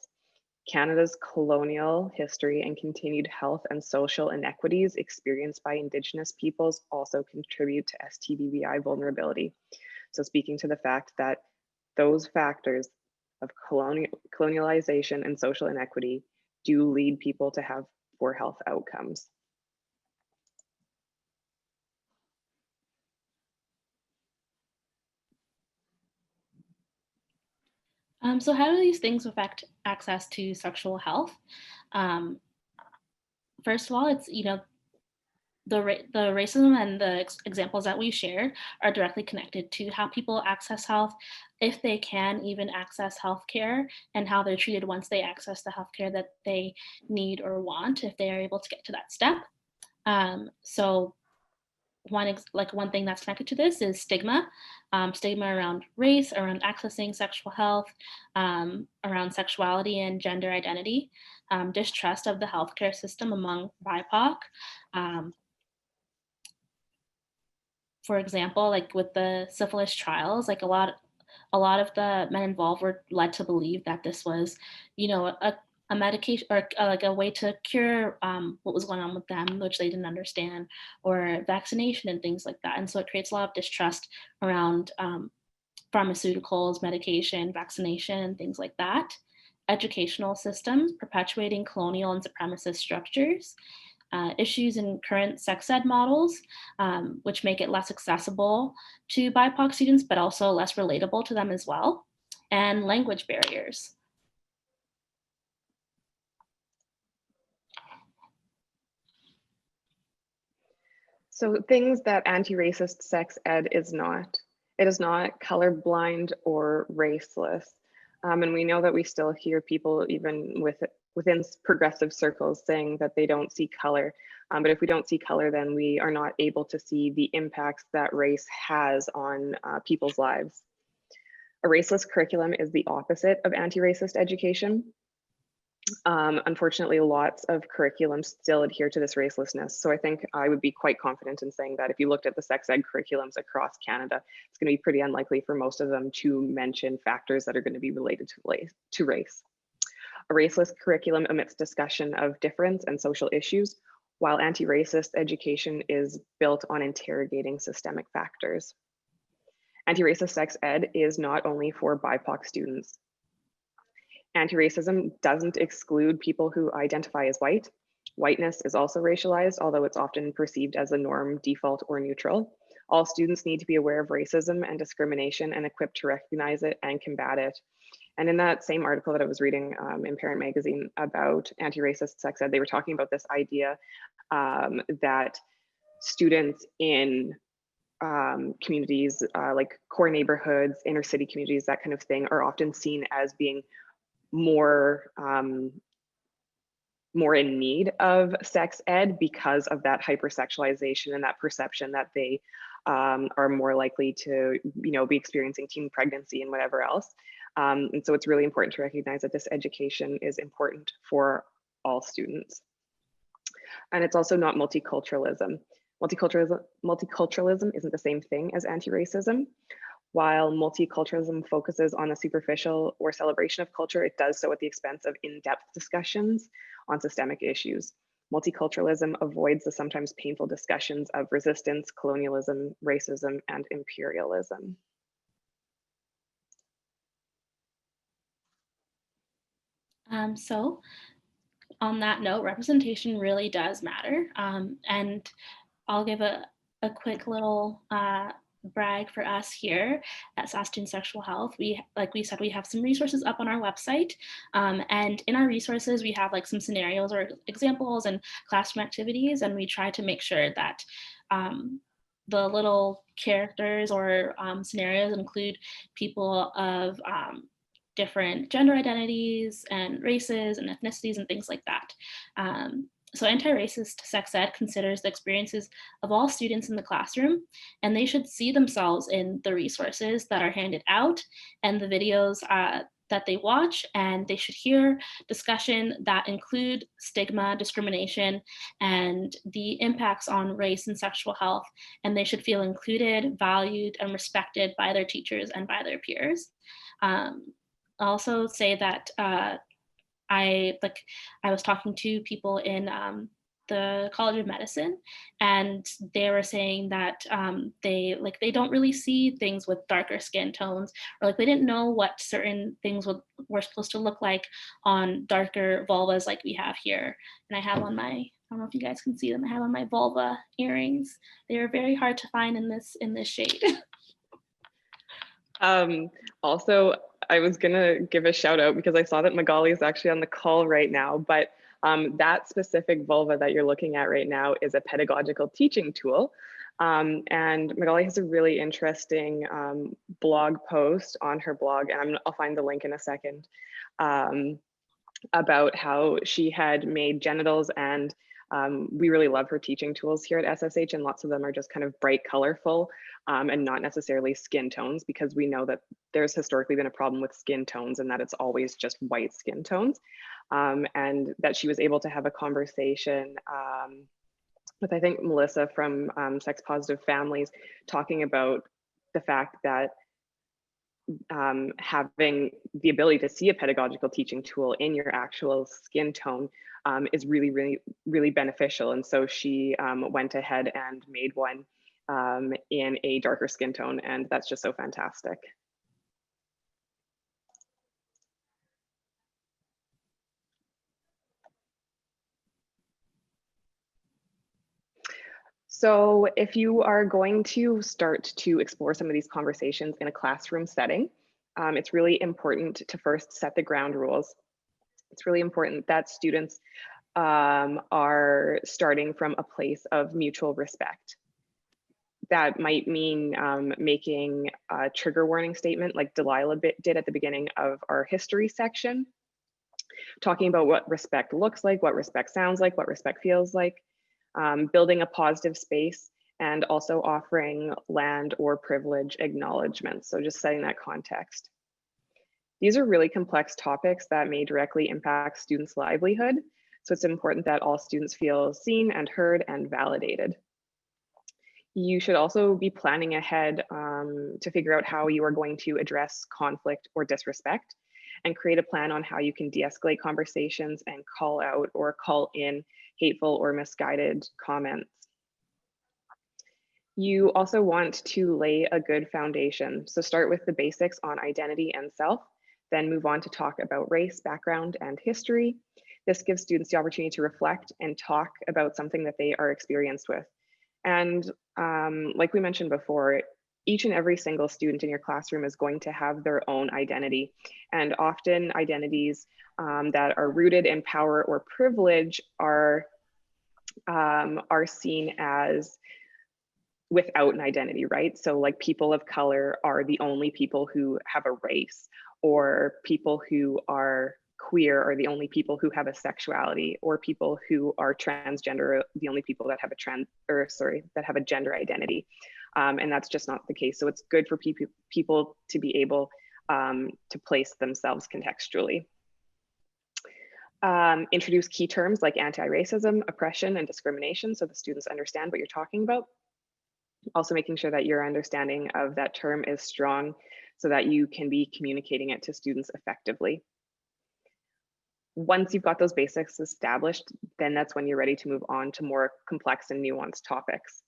Canada's colonial history and continued health and social inequities experienced by Indigenous peoples also contribute to STBBI vulnerability. So speaking to the fact that those factors of colonialization and social inequity do lead people to have poor health outcomes. So how do these things affect access to sexual health? First of all, it's, you know, the racism and the examples that we share are directly connected to how people access health, if they can even access healthcare, and how they're treated once they access the healthcare that they need or want, if they are able to get to that step. So one thing that's connected to this is stigma, stigma around race, around accessing sexual health, around sexuality and gender identity, distrust of the healthcare system among BIPOC. For example, like with the syphilis trials, like a lot of the men involved were led to believe that this was, you know, a medication or like a way to cure what was going on with them, which they didn't understand, or vaccination and things like that. And so it creates a lot of distrust around pharmaceuticals, medication, vaccination, and things like that. Educational systems perpetuating colonial and supremacist structures. Issues in current sex ed models, which make it less accessible to BIPOC students, but also less relatable to them as well, and language barriers. So things that anti-racist sex ed is not. It is not colorblind or raceless. And we know that we still hear people even within progressive circles saying that they don't see color. But if we don't see color, then we are not able to see the impacts that race has on people's lives. A raceless curriculum is the opposite of anti-racist education. Unfortunately, lots of curriculums still adhere to this racelessness. So I think I would be quite confident in saying that if you looked at the sex ed curriculums across Canada, it's going to be pretty unlikely for most of them to mention factors that are going to be related to race. A raceless curriculum omits discussion of difference and social issues, while anti-racist education is built on interrogating systemic factors. Anti-racist sex ed is not only for BIPOC students. Anti-racism doesn't exclude people who identify as white. Whiteness is also racialized, although it's often perceived as a norm, default, or neutral. All students need to be aware of racism and discrimination and equipped to recognize it and combat it. And in that same article that I was reading in Parent Magazine about anti-racist sex ed, they were talking about this idea that students in communities like core neighborhoods, inner city communities, that kind of thing, are often seen as being more in need of sex ed because of that hypersexualization and that perception that they are more likely to, be experiencing teen pregnancy and whatever else. And so it's really important to recognize that this education is important for all students. And it's also not multiculturalism. Multiculturalism isn't the same thing as anti-racism. While multiculturalism focuses on a superficial or celebration of culture, it does so at the expense of in-depth discussions on systemic issues. Multiculturalism avoids the sometimes painful discussions of resistance, colonialism, racism, and imperialism. So on that note, representation really does matter. And I'll give a quick little brag for us here at SASKATOON Sexual Health. Like we said, we have some resources up on our website. And in our resources, we have like some scenarios or examples and classroom activities. And we try to make sure that the little characters or scenarios include people of different gender identities and races and ethnicities and things like that. So anti-racist sex ed considers the experiences of all students in the classroom, and they should see themselves in the resources that are handed out and the videos that they watch, and they should hear discussion that include stigma, discrimination, and the impacts on race and sexual health, and they should feel included, valued, and respected by their teachers and by their peers. I'll also say that I was talking to people in the College of Medicine, and they were saying that they don't really see things with darker skin tones, or like they didn't know what certain things were supposed to look like on darker vulvas like we have here. And I have on my, I don't know if you guys can see them, I have on my vulva earrings. They are very hard to find in this shade. Also, I was gonna give a shout out because I saw that Magali is actually on the call right now, but that specific vulva that you're looking at right now is a pedagogical teaching tool. And Magali has a really interesting blog post on her blog, and I'll find the link in a second, about how she had made genitals, and we really love her teaching tools here at SSH, and lots of them are just kind of bright, colorful, and not necessarily skin tones, because we know that there's historically been a problem with skin tones and that it's always just white skin tones. And that she was able to have a conversation with, I think, Melissa from Sex Positive Families, talking about the fact that having the ability to see a pedagogical teaching tool in your actual skin tone is really, really, really beneficial. And so she went ahead and made one in a darker skin tone, and that's just so fantastic. So if you are going to start to explore some of these conversations in a classroom setting, it's really important to first set the ground rules. It's really important that students are starting from a place of mutual respect. That might mean making a trigger warning statement like Delilah did at the beginning of our history section, talking about what respect looks like, what respect sounds like, what respect feels like, building a positive space, and also offering land or privilege acknowledgements. So just setting that context. These are really complex topics that may directly impact students' livelihood. So it's important that all students feel seen and heard and validated. You should also be planning ahead to figure out how you are going to address conflict or disrespect, and create a plan on how you can de-escalate conversations and call out or call in hateful or misguided comments. You also want to lay a good foundation. So start with the basics on identity and self, then move on to talk about race, background, and history. This gives students the opportunity to reflect and talk about something that they are experienced with. And like we mentioned before, each and every single student in your classroom is going to have their own identity. And often identities that are rooted in power or privilege are seen as without an identity, right? So like people of color are the only people who have a race, or people who are queer are the only people who have a sexuality, or people who are transgender are the only people that have a gender identity. And that's just not the case. So it's good for people to be able to place themselves contextually. Introduce key terms like anti-racism, oppression, and discrimination so the students understand what you're talking about. Also making sure that your understanding of that term is strong so that you can be communicating it to students effectively. Once you've got those basics established, then that's when you're ready to move on to more complex and nuanced topics.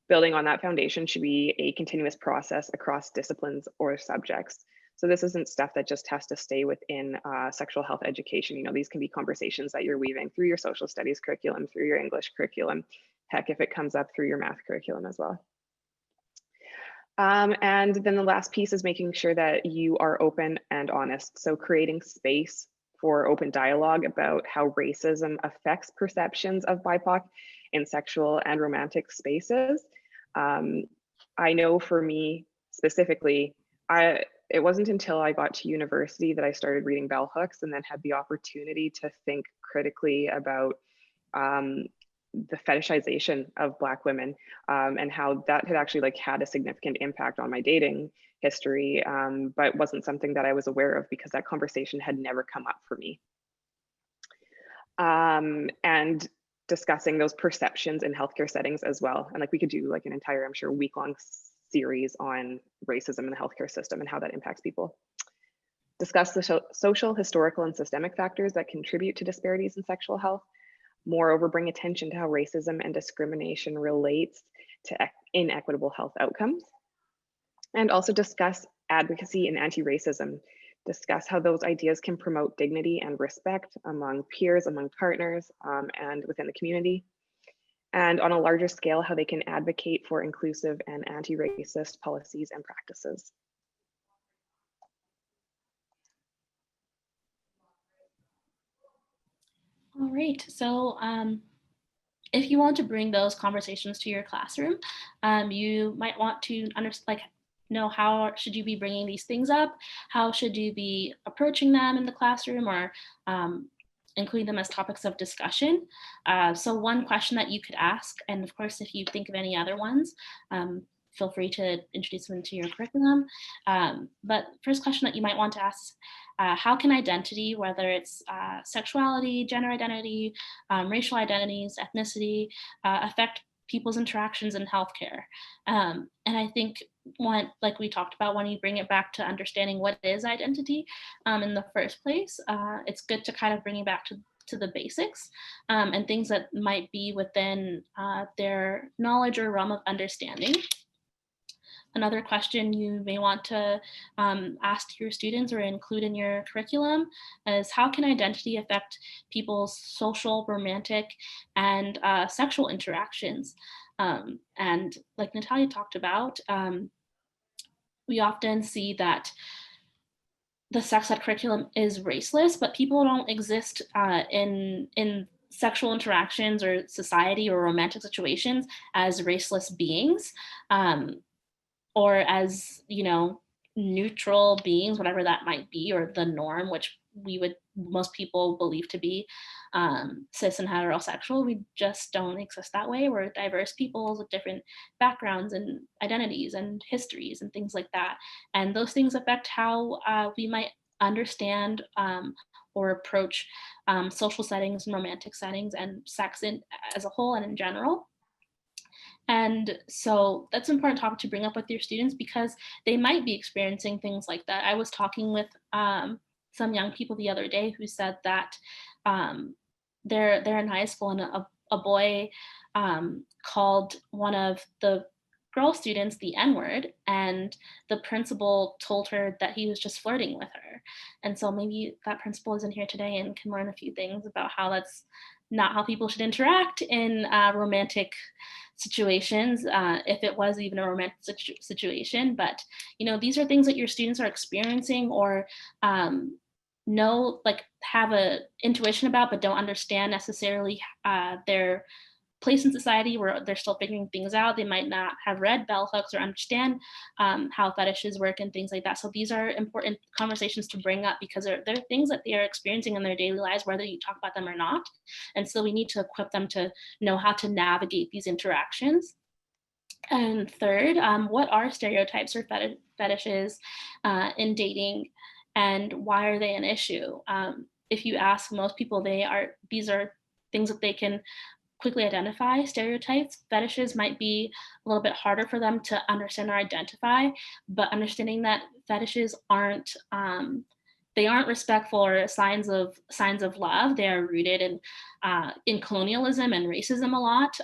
Building on that foundation should be a continuous process across disciplines or subjects. So this isn't stuff that just has to stay within sexual health education. You know, these can be conversations that you're weaving through your social studies curriculum, through your English curriculum, heck, if it comes up through your math curriculum as well. And then the last piece is making sure that you are open and honest. So creating space for open dialogue about how racism affects perceptions of BIPOC in sexual and romantic spaces. I know for me specifically, it wasn't until I got to university that I started reading bell hooks and then had the opportunity to think critically about the fetishization of Black women and how that had actually had a significant impact on my dating history, but wasn't something that I was aware of because that conversation had never come up for me. And discussing those perceptions in healthcare settings as well. And we could do an entire, I'm sure, week-long series on racism in the healthcare system and how that impacts people. Discuss the social, historical, and systemic factors that contribute to disparities in sexual health. Moreover, bring attention to how racism and discrimination relates to inequitable health outcomes. And also discuss advocacy and anti-racism. Discuss how those ideas can promote dignity and respect among peers, among partners, and within the community. And on a larger scale, how they can advocate for inclusive and anti-racist policies and practices. All right, so if you want to bring those conversations to your classroom, you might want to know how should you be bringing these things up? How should you be approaching them in the classroom, or including them as topics of discussion? So one question that you could ask, and of course, if you think of any other ones, feel free to introduce them into your curriculum. But first question that you might want to ask, how can identity, whether it's sexuality, gender identity, racial identities, ethnicity, affect people's interactions in healthcare? And I think like we talked about, when you bring it back to understanding what is identity in the first place, it's good to kind of bring it back to the basics and things that might be within their knowledge or realm of understanding. Another question you may want to ask your students or include in your curriculum is, how can identity affect people's social, romantic, and sexual interactions? And like Natalia talked about, we often see that the sex ed curriculum is raceless, but people don't exist in sexual interactions or society or romantic situations as raceless beings. Or as, neutral beings, whatever that might be, or the norm, which most people believe to be cis and heterosexual. We just don't exist that way. We're diverse peoples with different backgrounds and identities and histories and things like that. And those things affect how we might understand or approach social settings and romantic settings and sex as a whole and in general. And so that's an important topic to bring up with your students because they might be experiencing things like that. I was talking with some young people the other day who said that they're in high school and a boy called one of the girl students the N-word, and the principal told her that he was just flirting with her. And so maybe that principal isn't here today and can learn a few things about how that's not how people should interact in romantic situations, if it was even a romantic situation. But these are things that your students are experiencing or have a intuition about, but don't understand necessarily their place in society where they're still figuring things out. They might not have read bell hooks or understand how fetishes work and things like that. So these are important conversations to bring up because they're things that they are experiencing in their daily lives, whether you talk about them or not. And so we need to equip them to know how to navigate these interactions. And third, what are stereotypes or fetishes in dating, and why are they an issue? If you ask most people, these are things that they can quickly identify. Stereotypes, fetishes might be a little bit harder for them to understand or identify, but understanding that fetishes aren't they aren't respectful or signs of love. They are rooted in colonialism and racism a lot.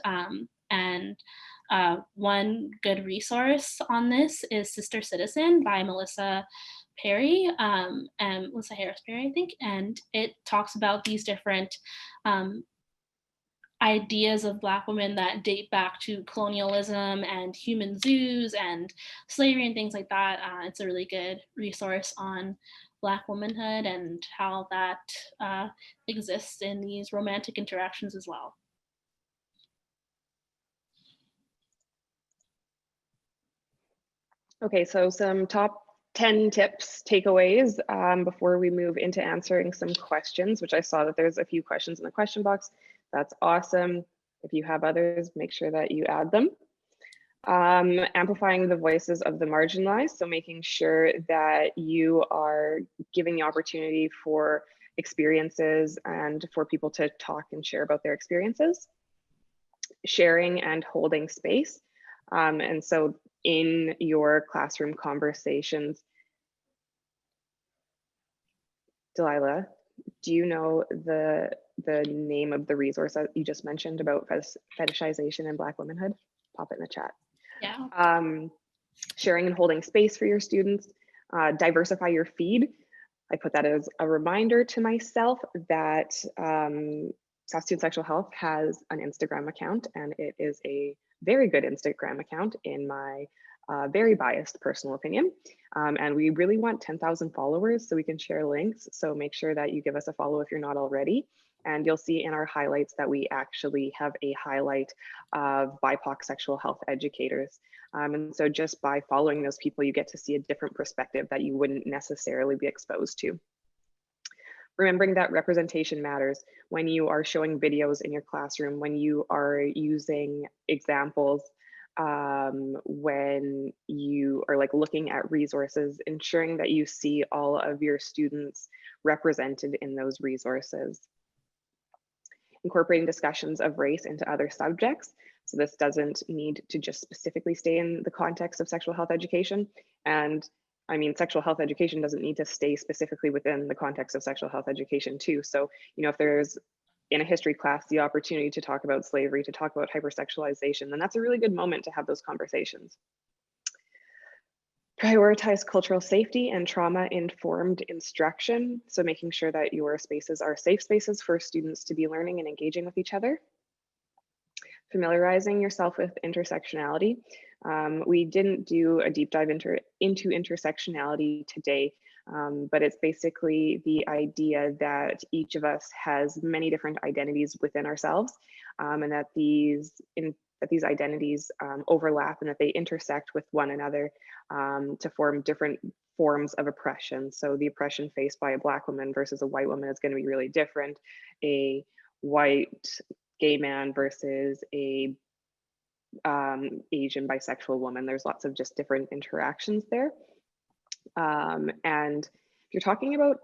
One good resource on this is Sister Citizen by Melissa Perry and Melissa Harris Perry, I think, and it talks about these different ideas of Black women that date back to colonialism and human zoos and slavery and things like that. It's a really good resource on Black womanhood and how that exists in these romantic interactions as well. Okay, so some top 10 tips, takeaways before we move into answering some questions, which I saw that there's a few questions in the question box. That's awesome. If you have others, make sure that you add them. Amplifying the voices of the marginalized, so making sure that you are giving the opportunity for experiences and for people to talk and share about their experiences. Sharing and holding space. And so in your classroom conversations, Delilah, do you know the name of the resource that you just mentioned about fetishization and Black womanhood? Pop it in the chat. Yeah. Sharing and holding space for your students. Diversify your feed. I put that as a reminder to myself that Saskatoon Sexual Health has an Instagram account, and it is a very good Instagram account in my very biased personal opinion. And we really want 10,000 followers so we can share links. So make sure that you give us a follow if you're not already. And you'll see in our highlights that we actually have a highlight of BIPOC sexual health educators. And so just by following those people, you get to see a different perspective that you wouldn't necessarily be exposed to. Remembering that representation matters when you are showing videos in your classroom, when you are using examples, when you are like looking at resources, ensuring that you see all of your students represented in those resources. Incorporating discussions of race into other subjects. So this doesn't need to just specifically stay in the context of sexual health education. And I mean, sexual health education doesn't need to stay specifically within the context of sexual health education too. So, you know, if there's in a history class the opportunity to talk about slavery, to talk about hypersexualization, then that's a really good moment to have those conversations. Prioritize cultural safety and trauma-informed instruction. So making sure that your spaces are safe spaces for students to be learning and engaging with each other. Familiarizing yourself with intersectionality. We didn't do a deep dive into intersectionality today, but it's basically the idea that each of us has many different identities within ourselves, and that these identities overlap and that they intersect with one another to form different forms of oppression. So the oppression faced by a Black woman versus a white woman is going to be really different. A white gay man versus a Asian bisexual woman. There's lots of just different interactions there. And if you're talking about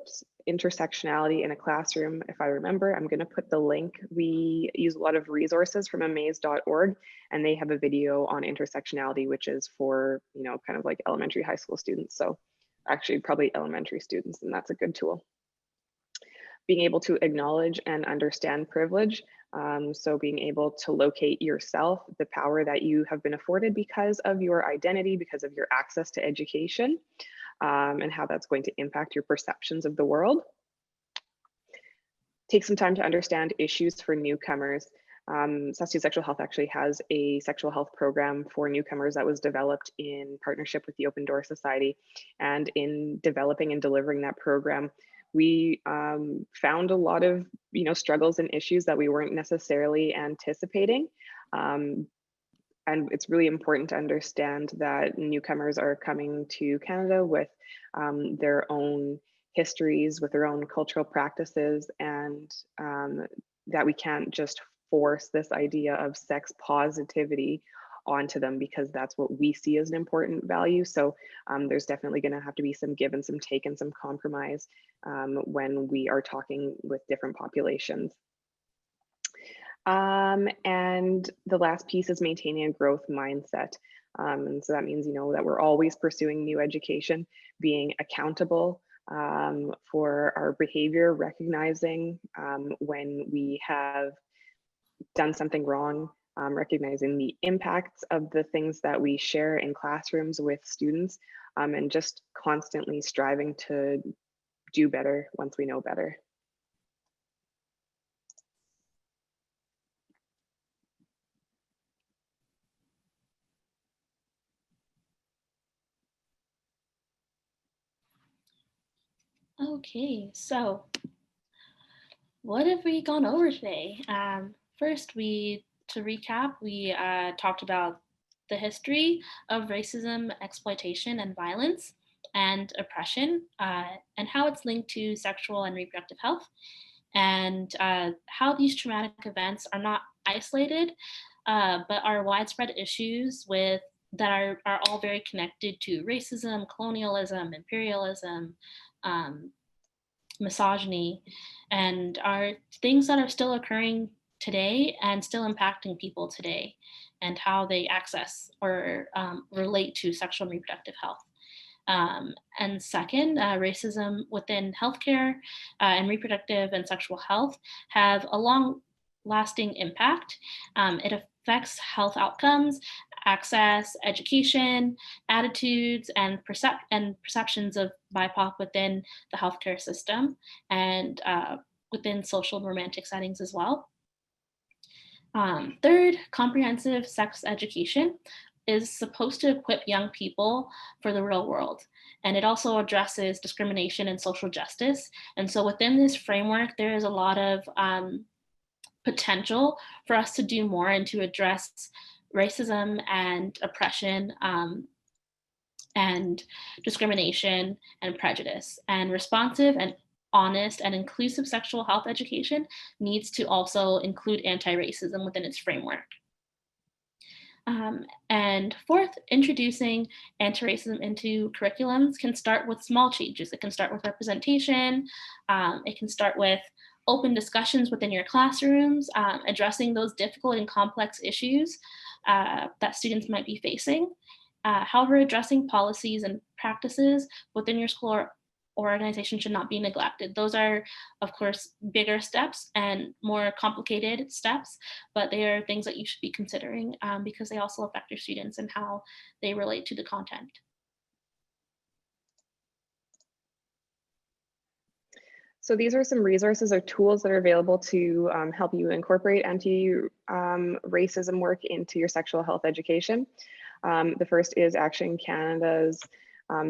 intersectionality in a classroom, if I remember, I'm going to put the link. We use a lot of resources from amaze.org, and they have a video on intersectionality, which is for, you know, kind of like elementary, high school students. So actually probably elementary students, and that's a good tool. Being able to acknowledge and understand privilege. So being able to locate yourself, the power that you have been afforded because of your identity, because of your access to education, and how that's going to impact your perceptions of the world. Take some time to understand issues for newcomers. Saskatoon Sexual Health actually has a sexual health program for newcomers that was developed in partnership with the Open Door Society. And in developing and delivering that program, we found a lot of struggles and issues that we weren't necessarily anticipating. And it's really important to understand that newcomers are coming to Canada with their own histories, with their own cultural practices, and that we can't just force this idea of sex positivity onto them because that's what we see as an important value. So there's definitely going to have to be some give and some take and some compromise when we are talking with different populations. And the last piece is maintaining a growth mindset. And so that means, that we're always pursuing new education, being accountable for our behavior, recognizing when we have done something wrong, recognizing the impacts of the things that we share in classrooms with students, and just constantly striving to do better once we know better. Okay, so what have we gone over today? First, to recap, we talked about the history of racism, exploitation, and violence, and oppression, and how it's linked to sexual and reproductive health, and how these traumatic events are not isolated, but are widespread issues that are all very connected to racism, colonialism, imperialism, misogyny, and are things that are still occurring today and still impacting people today, and how they access or relate to sexual and reproductive health. And second, racism within healthcare and reproductive and sexual health have a long-lasting impact. It affects health outcomes, access, education, attitudes, and perceptions of BIPOC within the healthcare system and within social and romantic settings as well. Third, comprehensive sex education is supposed to equip young people for the real world. And it also addresses discrimination and social justice. And so within this framework, there is a lot of potential for us to do more and to address racism and oppression and discrimination and prejudice. And responsive and honest and inclusive sexual health education needs to also include anti-racism within its framework. And fourth, introducing anti-racism into curriculums can start with small changes. It can start with representation. It can start with open discussions within your classrooms, addressing those difficult and complex issues that students might be facing. However, addressing policies and practices within your school or organization should not be neglected. Those are, of course, bigger steps and more complicated steps, but they are things that you should be considering because they also affect your students and how they relate to the content. So these are some resources or tools that are available to help you incorporate anti-racism work into your sexual health education. The first is Action Canada's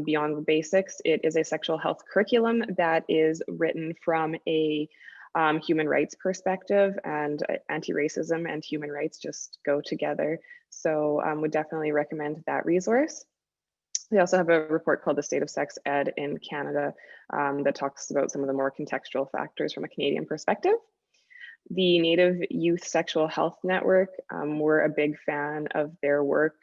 Beyond the Basics. It is a sexual health curriculum that is written from a human rights perspective, and anti-racism and human rights just go together. So would definitely recommend that resource. We also have a report called The State of Sex Ed in Canada that talks about some of the more contextual factors from a Canadian perspective. The Native Youth Sexual Health Network, we're a big fan of their work.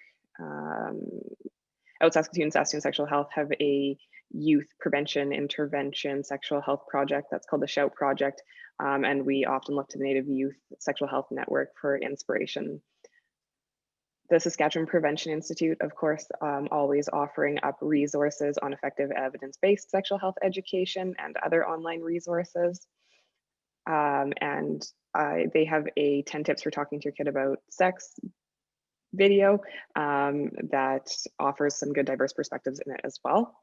Out Saskatoon Sexual Health have a youth prevention intervention sexual health project that's called the Shout Project, and we often look to the Native Youth Sexual Health Network for inspiration. The Saskatchewan Prevention Institute, of course, always offering up resources on effective evidence-based sexual health education and other online resources. And they have a 10 tips for talking to your kid about sex video that offers some good diverse perspectives in it as well.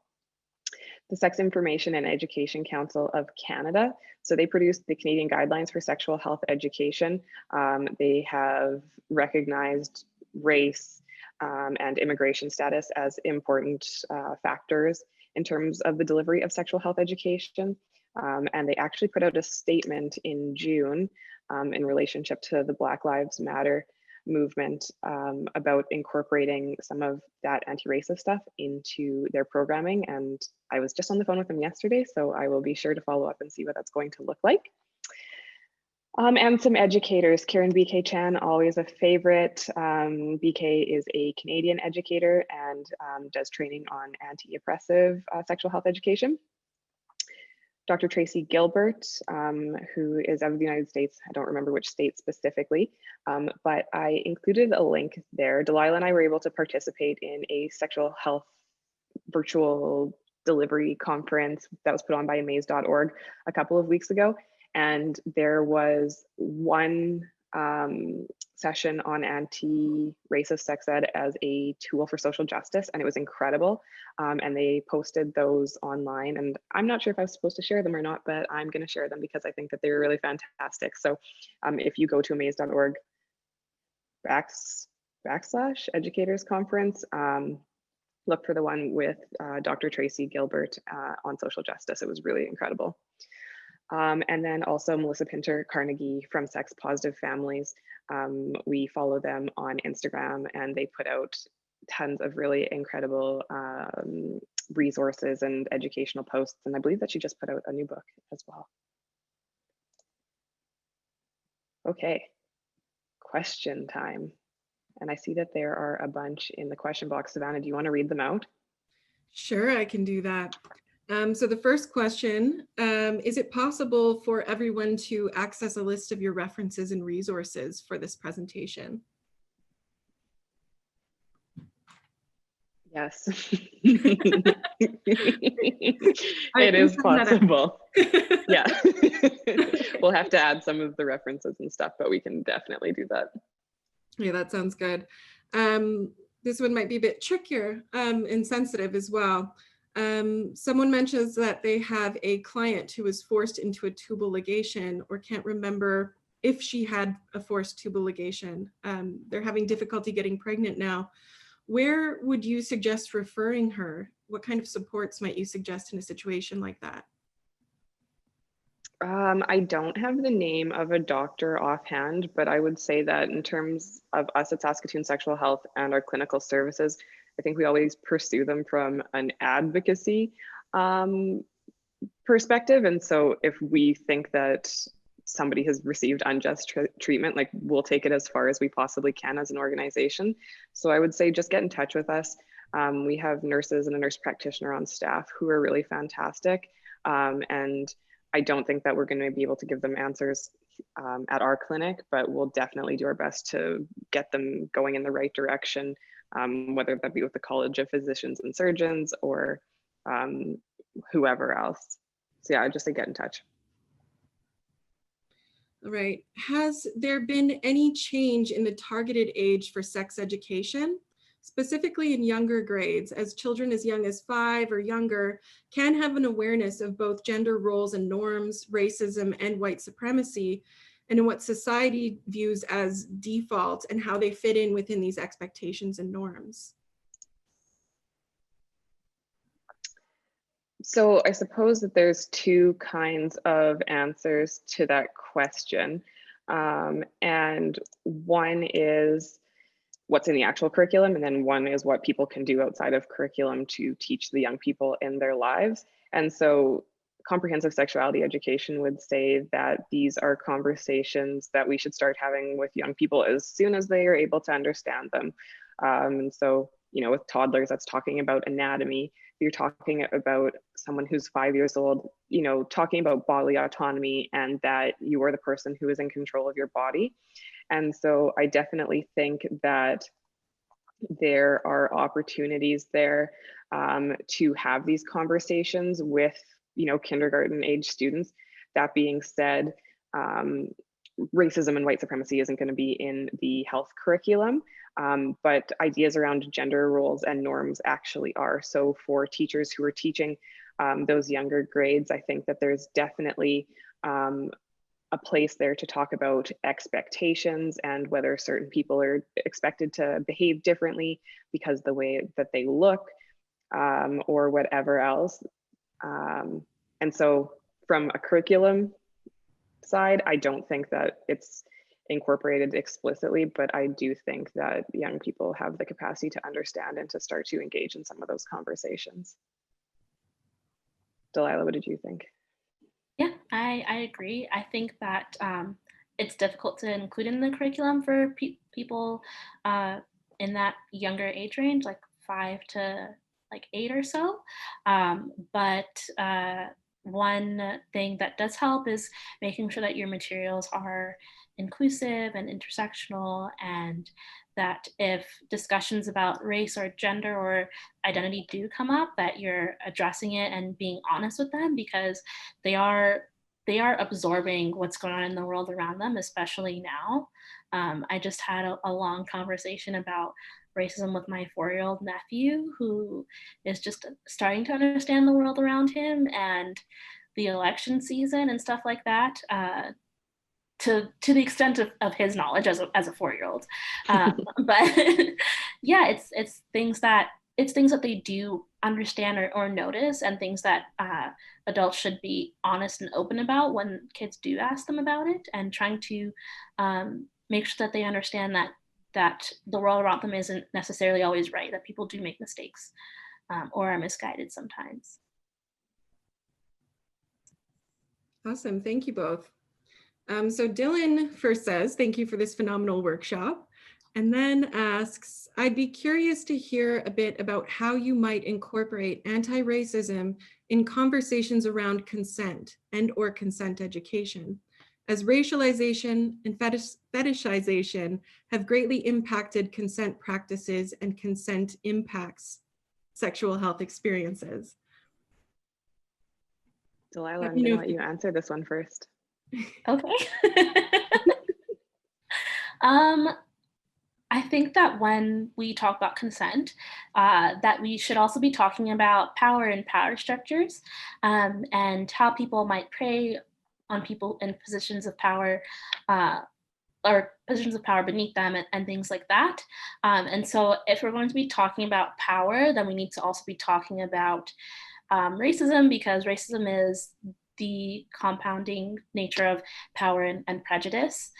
The Sex Information and Education Council of Canada. So they produced the Canadian Guidelines for Sexual Health Education. They have recognized race and immigration status as important factors in terms of the delivery of sexual health education. And they actually put out a statement in June in relationship to the Black Lives Matter movement about incorporating some of that anti-racist stuff into their programming. And I was just on the phone with them yesterday, so I will be sure to follow up and see what that's going to look like. And some educators, Karen BK Chan, always a favorite. BK is a Canadian educator and does training on anti-oppressive sexual health education. Dr. Tracy Gilbert, who is out of the United States, I don't remember which state specifically, but I included a link there. Delilah and I were able to participate in a sexual health virtual delivery conference that was put on by amaze.org a couple of weeks ago. And there was one session on anti-racist sex ed as a tool for social justice, and it was incredible. And they posted those online, and I'm not sure if I was supposed to share them or not, but I'm going to share them because I think that they were really fantastic. So if you go to amaze.org / educators conference, look for the one with Dr. Tracy Gilbert on social justice. It was really incredible. And then also Melissa Pinter Carnegie from Sex Positive Families. We follow them on Instagram, and they put out tons of really incredible resources and educational posts. And I believe that she just put out a new book as well. Okay, question time. And I see that there are a bunch in the question box. Savannah, do you want to read them out? Sure, I can do that. So the first question, is it possible for everyone to access a list of your references and resources for this presentation? Yes. It is possible. Yeah. We'll have to add some of the references and stuff, but we can definitely do that. Yeah, that sounds good. This one might be a bit trickier and sensitive as well. Someone mentions that they have a client who was forced into a tubal ligation or can't remember if she had a forced tubal ligation. They're having difficulty getting pregnant now. Where would you suggest referring her? What kind of supports might you suggest in a situation like that? I don't have the name of a doctor offhand, but I would say that in terms of us at Saskatoon Sexual Health and our clinical services, I think we always pursue them from an advocacy perspective. And so if we think that somebody has received unjust treatment, like we'll take it as far as we possibly can as an organization. So I would say just get in touch with us. We have nurses and a nurse practitioner on staff who are really fantastic. And I don't think that we're going to be able to give them answers at our clinic, but we'll definitely do our best to get them going in the right direction, whether that be with the College of Physicians and Surgeons or whoever else. So yeah, I'd just say get in touch. All right. Has there been any change in the targeted age for sex education, specifically in younger grades, as children as young as 5 or younger can have an awareness of both gender roles and norms, racism, and white supremacy, and in what society views as default and how they fit in within these expectations and norms? So I suppose that there's two kinds of answers to that question. And one is what's in the actual curriculum, and then one is what people can do outside of curriculum to teach the young people in their lives. And so comprehensive sexuality education would say that these are conversations that we should start having with young people as soon as they are able to understand them. And so, you know, with toddlers, that's talking about anatomy. You're talking about someone who's 5 years old, you know, talking about bodily autonomy and that you are the person who is in control of your body. And so I definitely think that there are opportunities there to have these conversations with, you know, kindergarten age students. That being said, racism and white supremacy isn't going to be in the health curriculum, but ideas around gender roles and norms actually are. So for teachers who are teaching those younger grades, I think that there's definitely a place there to talk about expectations and whether certain people are expected to behave differently because the way that they look or whatever else. And so from a curriculum side, I don't think that it's incorporated explicitly, but I do think that young people have the capacity to understand and to start to engage in some of those conversations. Delilah, what did you think? Yeah, I agree. I think that it's difficult to include in the curriculum for people in that younger age range, like 5 to like 8 or so. But one thing that does help is making sure that your materials are inclusive and intersectional, and that if discussions about race or gender or identity do come up, that you're addressing it and being honest with them, because they are absorbing what's going on in the world around them, especially now. I just had a long conversation about racism with my 4-year-old nephew, who is just starting to understand the world around him and the election season and stuff like that, to the extent of his knowledge as a 4-year-old. But yeah, it's things that they do understand or notice, and things that adults should be honest and open about when kids do ask them about it, and trying to make sure that they understand that the world around them isn't necessarily always right, that people do make mistakes or are misguided sometimes. Awesome, thank you both. So Dylan first says, thank you for this phenomenal workshop, and then asks, I'd be curious to hear a bit about how you might incorporate anti-racism in conversations around consent and or consent education, as racialization and fetishization have greatly impacted consent practices and consent impacts sexual health experiences. Delilah, I'm gonna let you answer this one first. Okay. I think that when we talk about consent, that we should also be talking about power and power structures, and how people might prey on people in positions of power, or positions of power beneath them, and things like that. And so if we're going to be talking about power, then we need to also be talking about racism, because racism is the compounding nature of power and prejudice.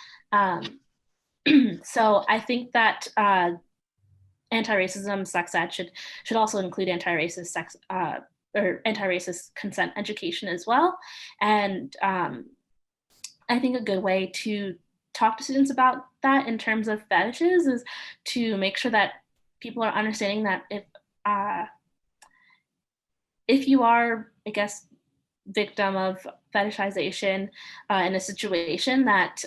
So I think that anti-racism sex ed should also include anti-racist sex or anti-racist consent education as well. And I think a good way to talk to students about that in terms of fetishes is to make sure that people are understanding that if you are, I guess, victim of fetishization in a situation that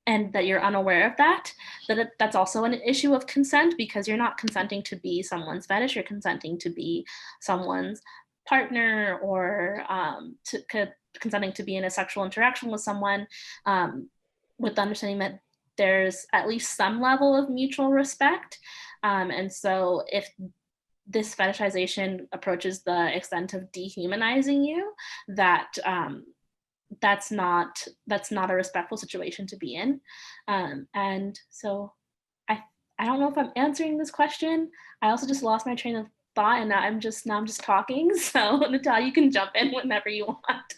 and that you're unaware of that's also an issue of consent, because you're not consenting to be someone's fetish, you're consenting to be someone's partner, or consenting to be in a sexual interaction with someone, with the understanding that there's at least some level of mutual respect. And so if this fetishization approaches the extent of dehumanizing you, that's not a respectful situation to be in. And so I don't know if I'm answering this question. I also just lost my train of thought, and now I'm just talking. So Natalia, you can jump in whenever you want.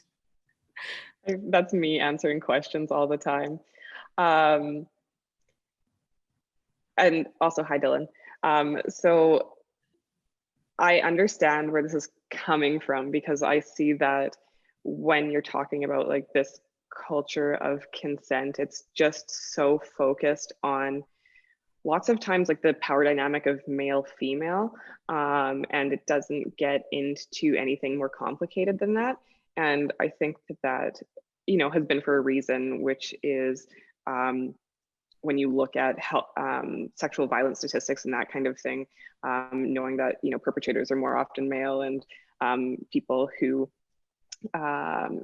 That's me answering questions all the time. And also, hi, Dylan. So I understand where this is coming from, because I see that when you're talking about like this culture of consent, it's just so focused on lots of times like the power dynamic of male female, and it doesn't get into anything more complicated than that. And I think that has been for a reason, which is when you look at sexual violence statistics and that kind of thing, knowing that perpetrators are more often male, and people who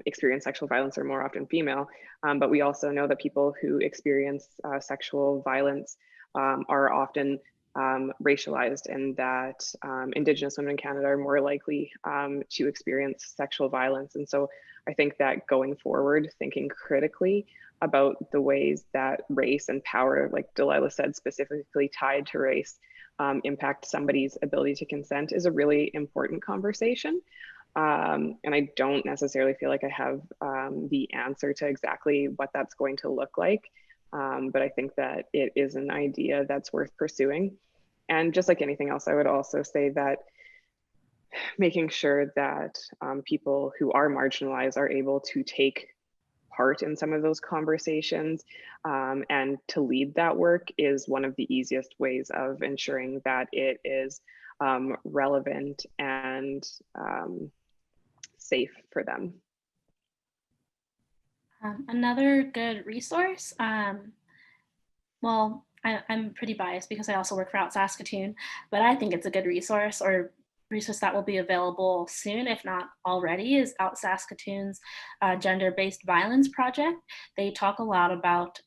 experience sexual violence are more often female. But we also know that people who experience sexual violence are often racialized, and that Indigenous women in Canada are more likely to experience sexual violence. And so I think that going forward, thinking critically about the ways that race and power, like Delilah said, specifically tied to race, impact somebody's ability to consent is a really important conversation. And I don't necessarily feel like I have the answer to exactly what that's going to look like. But I think that it is an idea that's worth pursuing. And just like anything else, I would also say that making sure that people who are marginalized are able to take part in some of those conversations and to lead that work is one of the easiest ways of ensuring that it is relevant and safe for them. Another good resource, well, I'm pretty biased because I also work for SASKATOON, but I think it's a good resource, or resource that will be available soon, if not already, is SASKATOON's gender-based violence project. They talk a lot about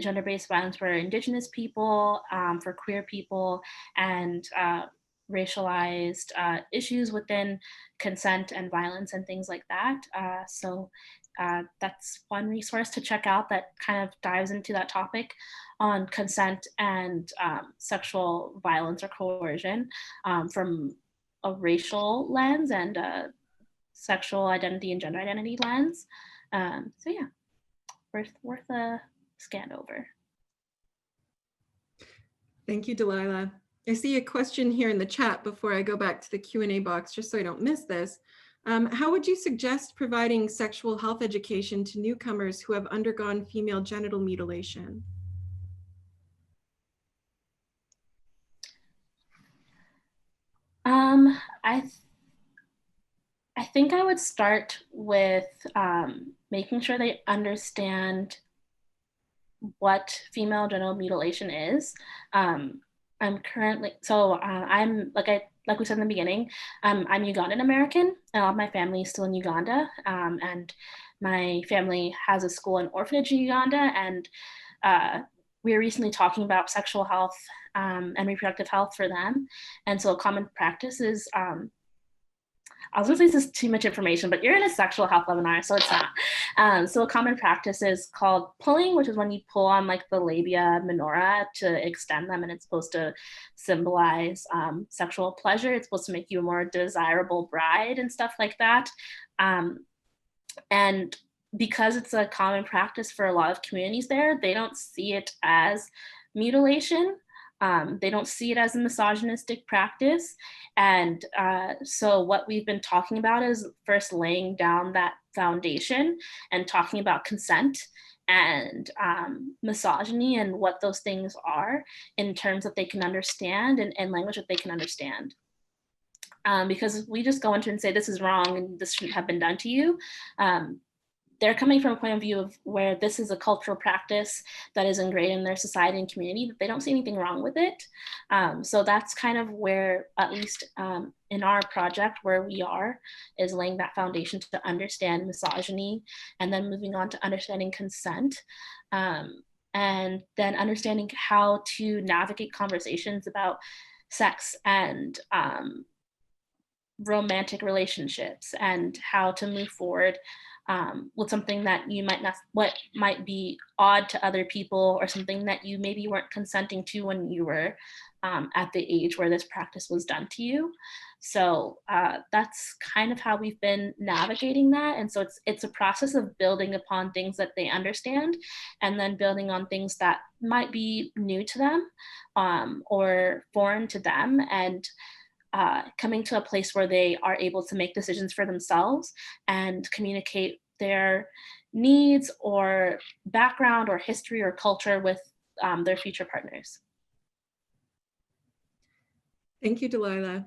gender-based violence for Indigenous people, for queer people, and racialized issues within consent and violence and things like that. So that's one resource to check out that kind of dives into that topic on consent and sexual violence or coercion from a racial lens and a sexual identity and gender identity lens. So yeah, worth a scan over. Thank you, Delilah. I see a question here in the chat before I go back to the Q&A box, just so I don't miss this. How would you suggest providing sexual health education to newcomers who have undergone female genital mutilation? I think I would start with making sure they understand what female genital mutilation is. I'm currently, I'm like we said in the beginning, I'm Ugandan American. My family is still in Uganda, and my family has a school and orphanage in Uganda, and we were recently talking about sexual health and reproductive health for them. And so a common practice is, I was gonna say this is too much information, but you're in a sexual health webinar, so it's not. So a common practice is called pulling, which is when you pull on like the labia minora to extend them, and it's supposed to symbolize sexual pleasure. It's supposed to make you a more desirable bride and stuff like that. And because it's a common practice for a lot of communities there, they don't see it as mutilation. They don't see it as a misogynistic practice. And so what we've been talking about is first laying down that foundation and talking about consent and misogyny and what those things are in terms that they can understand and language that they can understand. Because if we just go into and say this is wrong and this shouldn't have been done to you, they're coming from a point of view of where this is a cultural practice that is ingrained in their society and community, that they don't see anything wrong with it. So that's kind of where, at least in our project, where we are, is laying that foundation to understand misogyny, and then moving on to understanding consent, and then understanding how to navigate conversations about sex and romantic relationships, and how to move forward with something that you might not, what might be odd to other people, or something that you maybe weren't consenting to when you were at the age where this practice was done to you. So that's kind of how we've been navigating that. And so it's a process of building upon things that they understand, and then building on things that might be new to them or foreign to them, and coming to a place where they are able to make decisions for themselves and communicate their needs or background or history or culture with their future partners. Thank you, Delilah.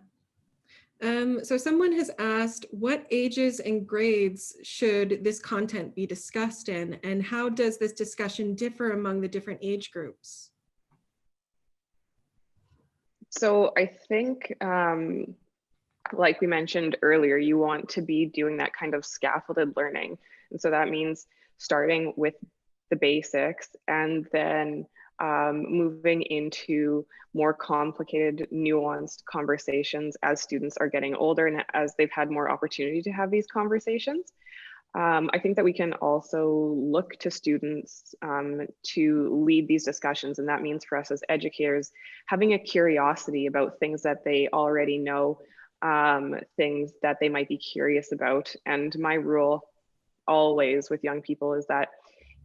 So someone has asked, what ages and grades should this content be discussed in, and how does this discussion differ among the different age groups? So I think, like we mentioned earlier, you want to be doing that kind of scaffolded learning. And so that means starting with the basics and then moving into more complicated, nuanced conversations as students are getting older and as they've had more opportunity to have these conversations. I think that we can also look to students to lead these discussions, and that means for us as educators having a curiosity about things that they already know, things that they might be curious about. And my rule always with young people is that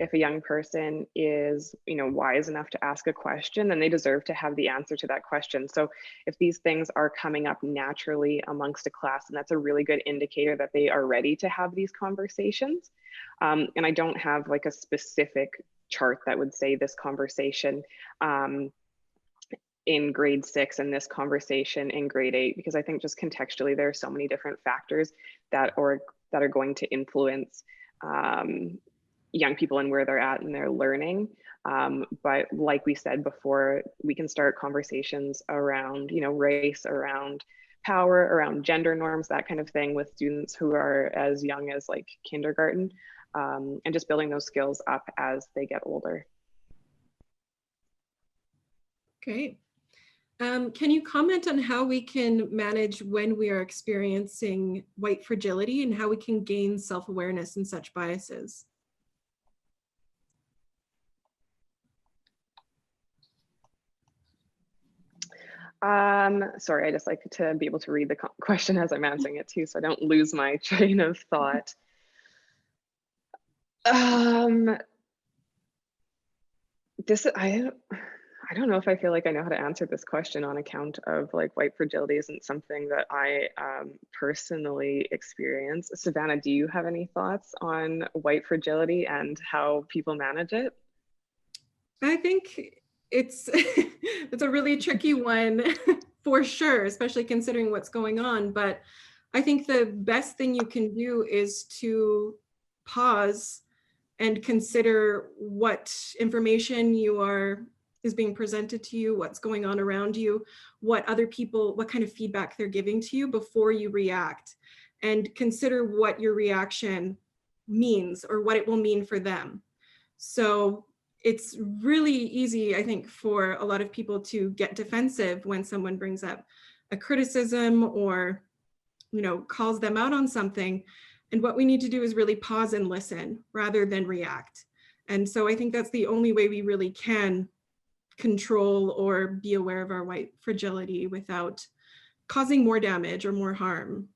if a young person is, wise enough to ask a question, then they deserve to have the answer to that question. So if these things are coming up naturally amongst a class, and that's a really good indicator that they are ready to have these conversations. And I don't have like a specific chart that would say this conversation in grade 6 and this conversation in grade 8, because I think just contextually there are so many different factors that are going to influence young people and where they're at in their learning. But like we said before, we can start conversations around, race, around power, around gender norms, that kind of thing with students who are as young as like kindergarten, and just building those skills up as they get older. Great. Can you comment on how we can manage when we are experiencing white fragility and how we can gain self-awareness in such biases? Sorry, I just like to be able to read the question as I'm answering it too, so I don't lose my train of thought. I don't know if I feel like I know how to answer this question on account of like white fragility isn't something that I personally experience. Savannah, do you have any thoughts on white fragility and how people manage it? I think it's it's a really tricky one for sure, especially considering what's going on. But I think the best thing you can do is to pause and consider what information is being presented to you, what's going on around you, what other people, what kind of feedback they're giving to you before you react, and consider what your reaction means or what it will mean for them. So it's really easy, I think, for a lot of people to get defensive when someone brings up a criticism or, calls them out on something. And what we need to do is really pause and listen rather than react. And so I think that's the only way we really can control or be aware of our white fragility without causing more damage or more harm.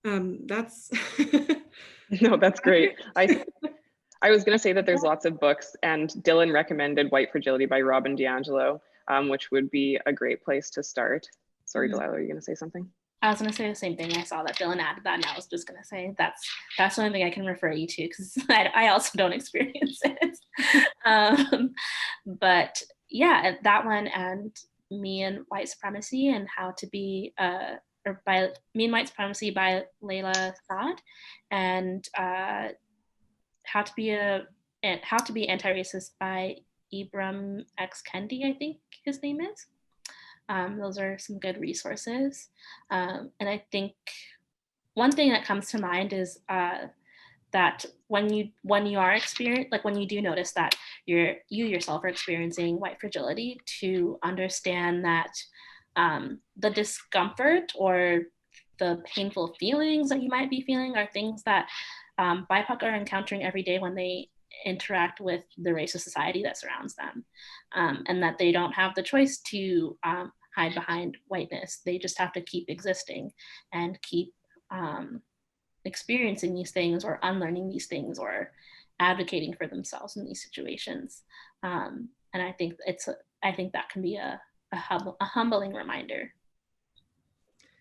That's No, that's great. I was going to say that there's lots of books, and Dylan recommended White Fragility by Robin DiAngelo, which would be a great place to start. Sorry, Delilah, are you going to say something? I was going to say the same thing. I saw that Dylan added that, and I was just going to say that's the only thing I can refer you to, because I also don't experience it. But yeah, that one, and Me and White Supremacy and How to Be Me and White Supremacy by Layla Saad, and How to Be Anti-Racist by Ibram X. Kendi, I think his name is. Those are some good resources. And I think one thing that comes to mind is that when you do notice that you yourself are experiencing white fragility, to understand that the discomfort or the painful feelings that you might be feeling are things that BIPOC are encountering every day when they interact with the racist society that surrounds them, and that they don't have the choice to hide behind whiteness. They just have to keep existing and keep experiencing these things, or unlearning these things, or advocating for themselves in these situations. And I think that can be a humbling reminder.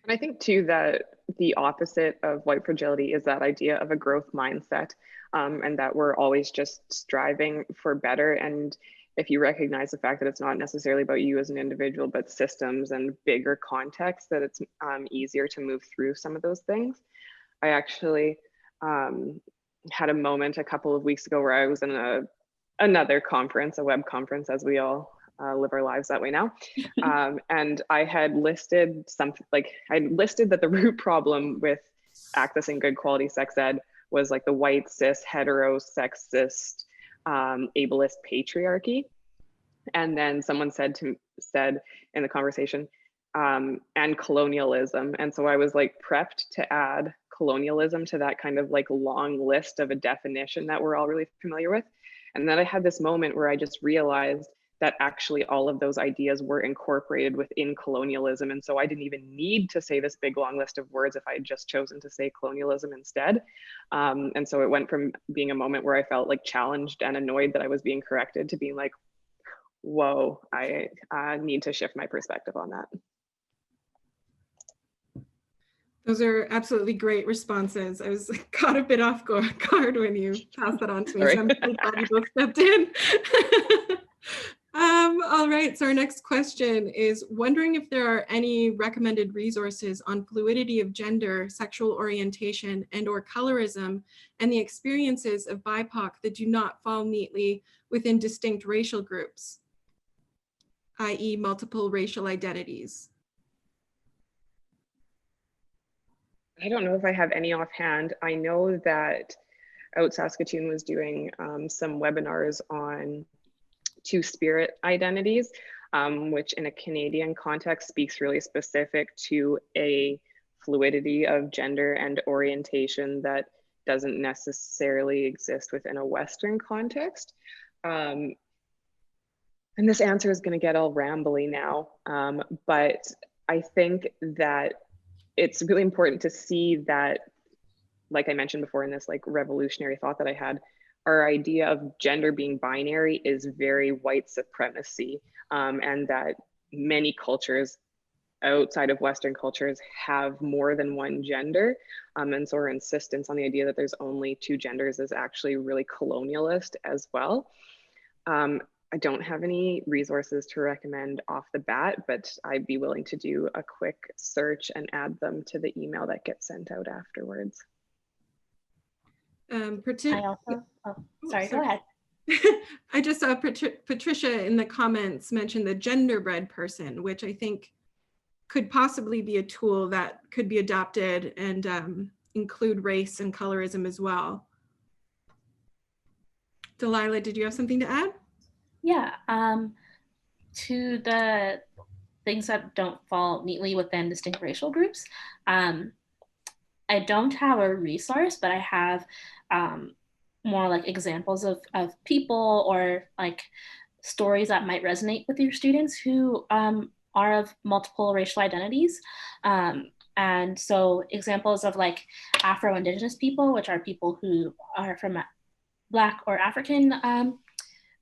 And I think too that the opposite of white fragility is that idea of a growth mindset, and that we're always just striving for better. And if you recognize the fact that it's not necessarily about you as an individual, but systems and bigger context, that it's easier to move through some of those things. I actually had a moment a couple of weeks ago where I was in another conference, a web conference, as we all live our lives that way now. And I had listed that the root problem with accessing good quality sex ed was like the white, cis, hetero, sexist, ableist patriarchy. And then someone said in the conversation, and colonialism. And so I was like prepped to add colonialism to that kind of like long list of a definition that we're all really familiar with. And then I had this moment where I just realized that actually all of those ideas were incorporated within colonialism. And so I didn't even need to say this big long list of words if I had just chosen to say colonialism instead. And so it went from being a moment where I felt like challenged and annoyed that I was being corrected to being like, whoa, I need to shift my perspective on that. Those are absolutely great responses. I was caught a bit off guard when you passed that on to me. Sorry. So I'm really glad you both stepped in. All right, so our next question is wondering if there are any recommended resources on fluidity of gender, sexual orientation, and or colorism, and the experiences of BIPOC that do not fall neatly within distinct racial groups, i.e. multiple racial identities. I don't know if I have any offhand. I know that Out Saskatoon was doing some webinars on two-spirit identities, which in a Canadian context speaks really specific to a fluidity of gender and orientation that doesn't necessarily exist within a Western context. And this answer is going to get all rambly now, but I think that it's really important to see that, like I mentioned before in this like revolutionary thought that I had, our idea of gender being binary is very white supremacy, and that many cultures outside of Western cultures have more than one gender. And so our insistence on the idea that there's only two genders is actually really colonialist as well. I don't have any resources to recommend off the bat, but I'd be willing to do a quick search and add them to the email that gets sent out afterwards. I also, sorry, go ahead. I just saw Patricia in the comments mention the genderbread person, which I think could possibly be a tool that could be adopted and include race and colorism as well. Delilah, did you have something to add? Yeah, to the things that don't fall neatly within distinct racial groups, I don't have a resource, but I have more like examples of people or like stories that might resonate with your students who are of multiple racial identities. And so examples of like Afro-Indigenous people, which are people who are from Black or African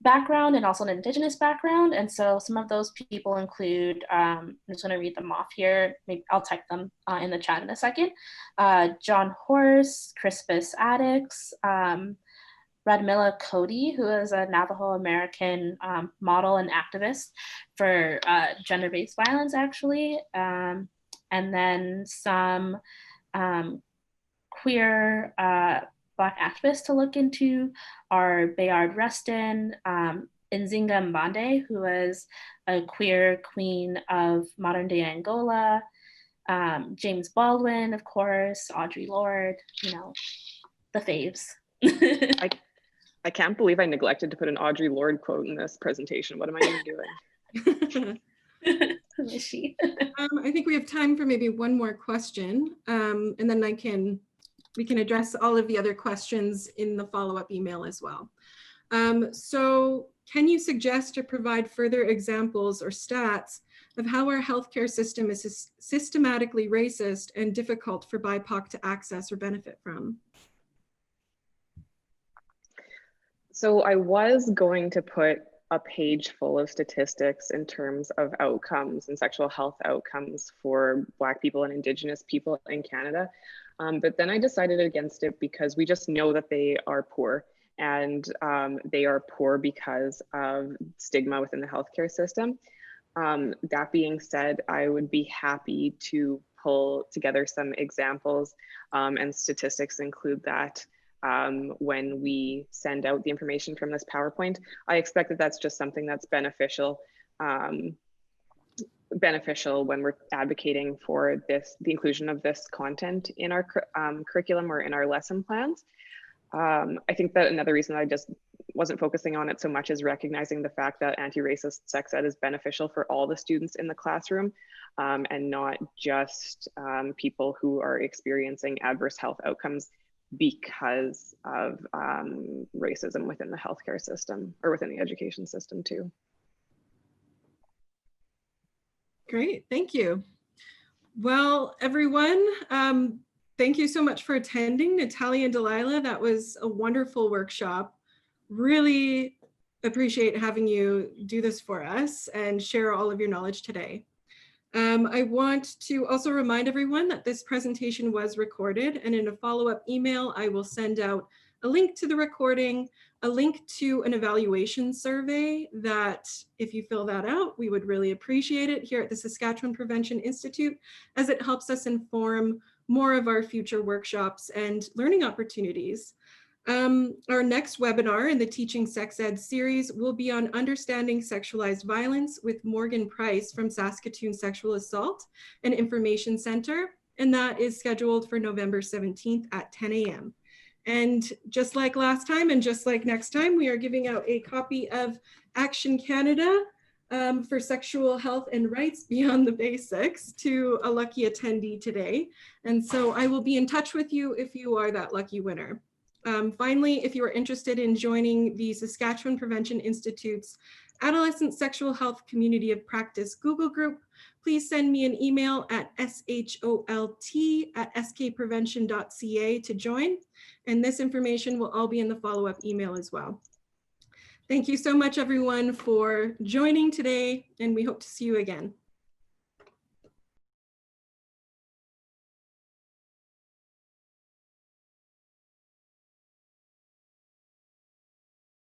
background and also an Indigenous background. And so some of those people include, I'm just gonna read them off here. Maybe I'll type them in the chat in a second. John Horse, Crispus Attucks, Radmilla Cody, who is a Navajo American model and activist for gender-based violence, actually. And then some queer Black activists to look into are Bayard Rustin, Nzinga Mbande, who is a queer queen of modern day Angola, James Baldwin, of course, Audre Lorde, you know, the faves. I can't believe I neglected to put an Audre Lorde quote in this presentation. What am I even doing? Who is she? I think we have time for maybe one more question, and then we can address all of the other questions in the follow-up email as well. So can you suggest or provide further examples or stats of how our healthcare system is systematically racist and difficult for BIPOC to access or benefit from? So I was going to put a page full of statistics in terms of outcomes and sexual health outcomes for Black people and Indigenous people in Canada. But then I decided against it because we just know that they are poor, and they are poor because of stigma within the healthcare system. That being said, I would be happy to pull together some examples, and statistics include that when we send out the information from this PowerPoint. I expect that that's just something that's beneficial when we're advocating for the inclusion of this content in our curriculum or in our lesson plans. I think that another reason I just wasn't focusing on it so much is recognizing the fact that anti-racist sex ed is beneficial for all the students in the classroom, and not just people who are experiencing adverse health outcomes because of racism within the healthcare system or within the education system too. Great, thank you. Well, everyone, thank you so much for attending. Natalia and Delilah, that was a wonderful workshop. Really appreciate having you do this for us and share all of your knowledge today. I want to also remind everyone that this presentation was recorded, and in a follow-up email, I will send out a link to the recording, a link to an evaluation survey that if you fill that out, we would really appreciate it here at the Saskatchewan Prevention Institute, as it helps us inform more of our future workshops and learning opportunities. Our next webinar in the Teaching Sex Ed series will be on understanding sexualized violence with Morgan Price from Saskatoon Sexual Assault and Information Center, and that is scheduled for November 17th at 10 a.m. And just like last time and just like next time, we are giving out a copy of Action Canada for Sexual Health and Rights Beyond the Basics to a lucky attendee today. And so I will be in touch with you if you are that lucky winner. Finally, if you are interested in joining the Saskatchewan Prevention Institute's Adolescent Sexual Health Community of Practice Google group, please send me an email at sholt@skprevention.ca to join. And this information will all be in the follow-up email as well. Thank you so much, everyone, for joining today, and we hope to see you again.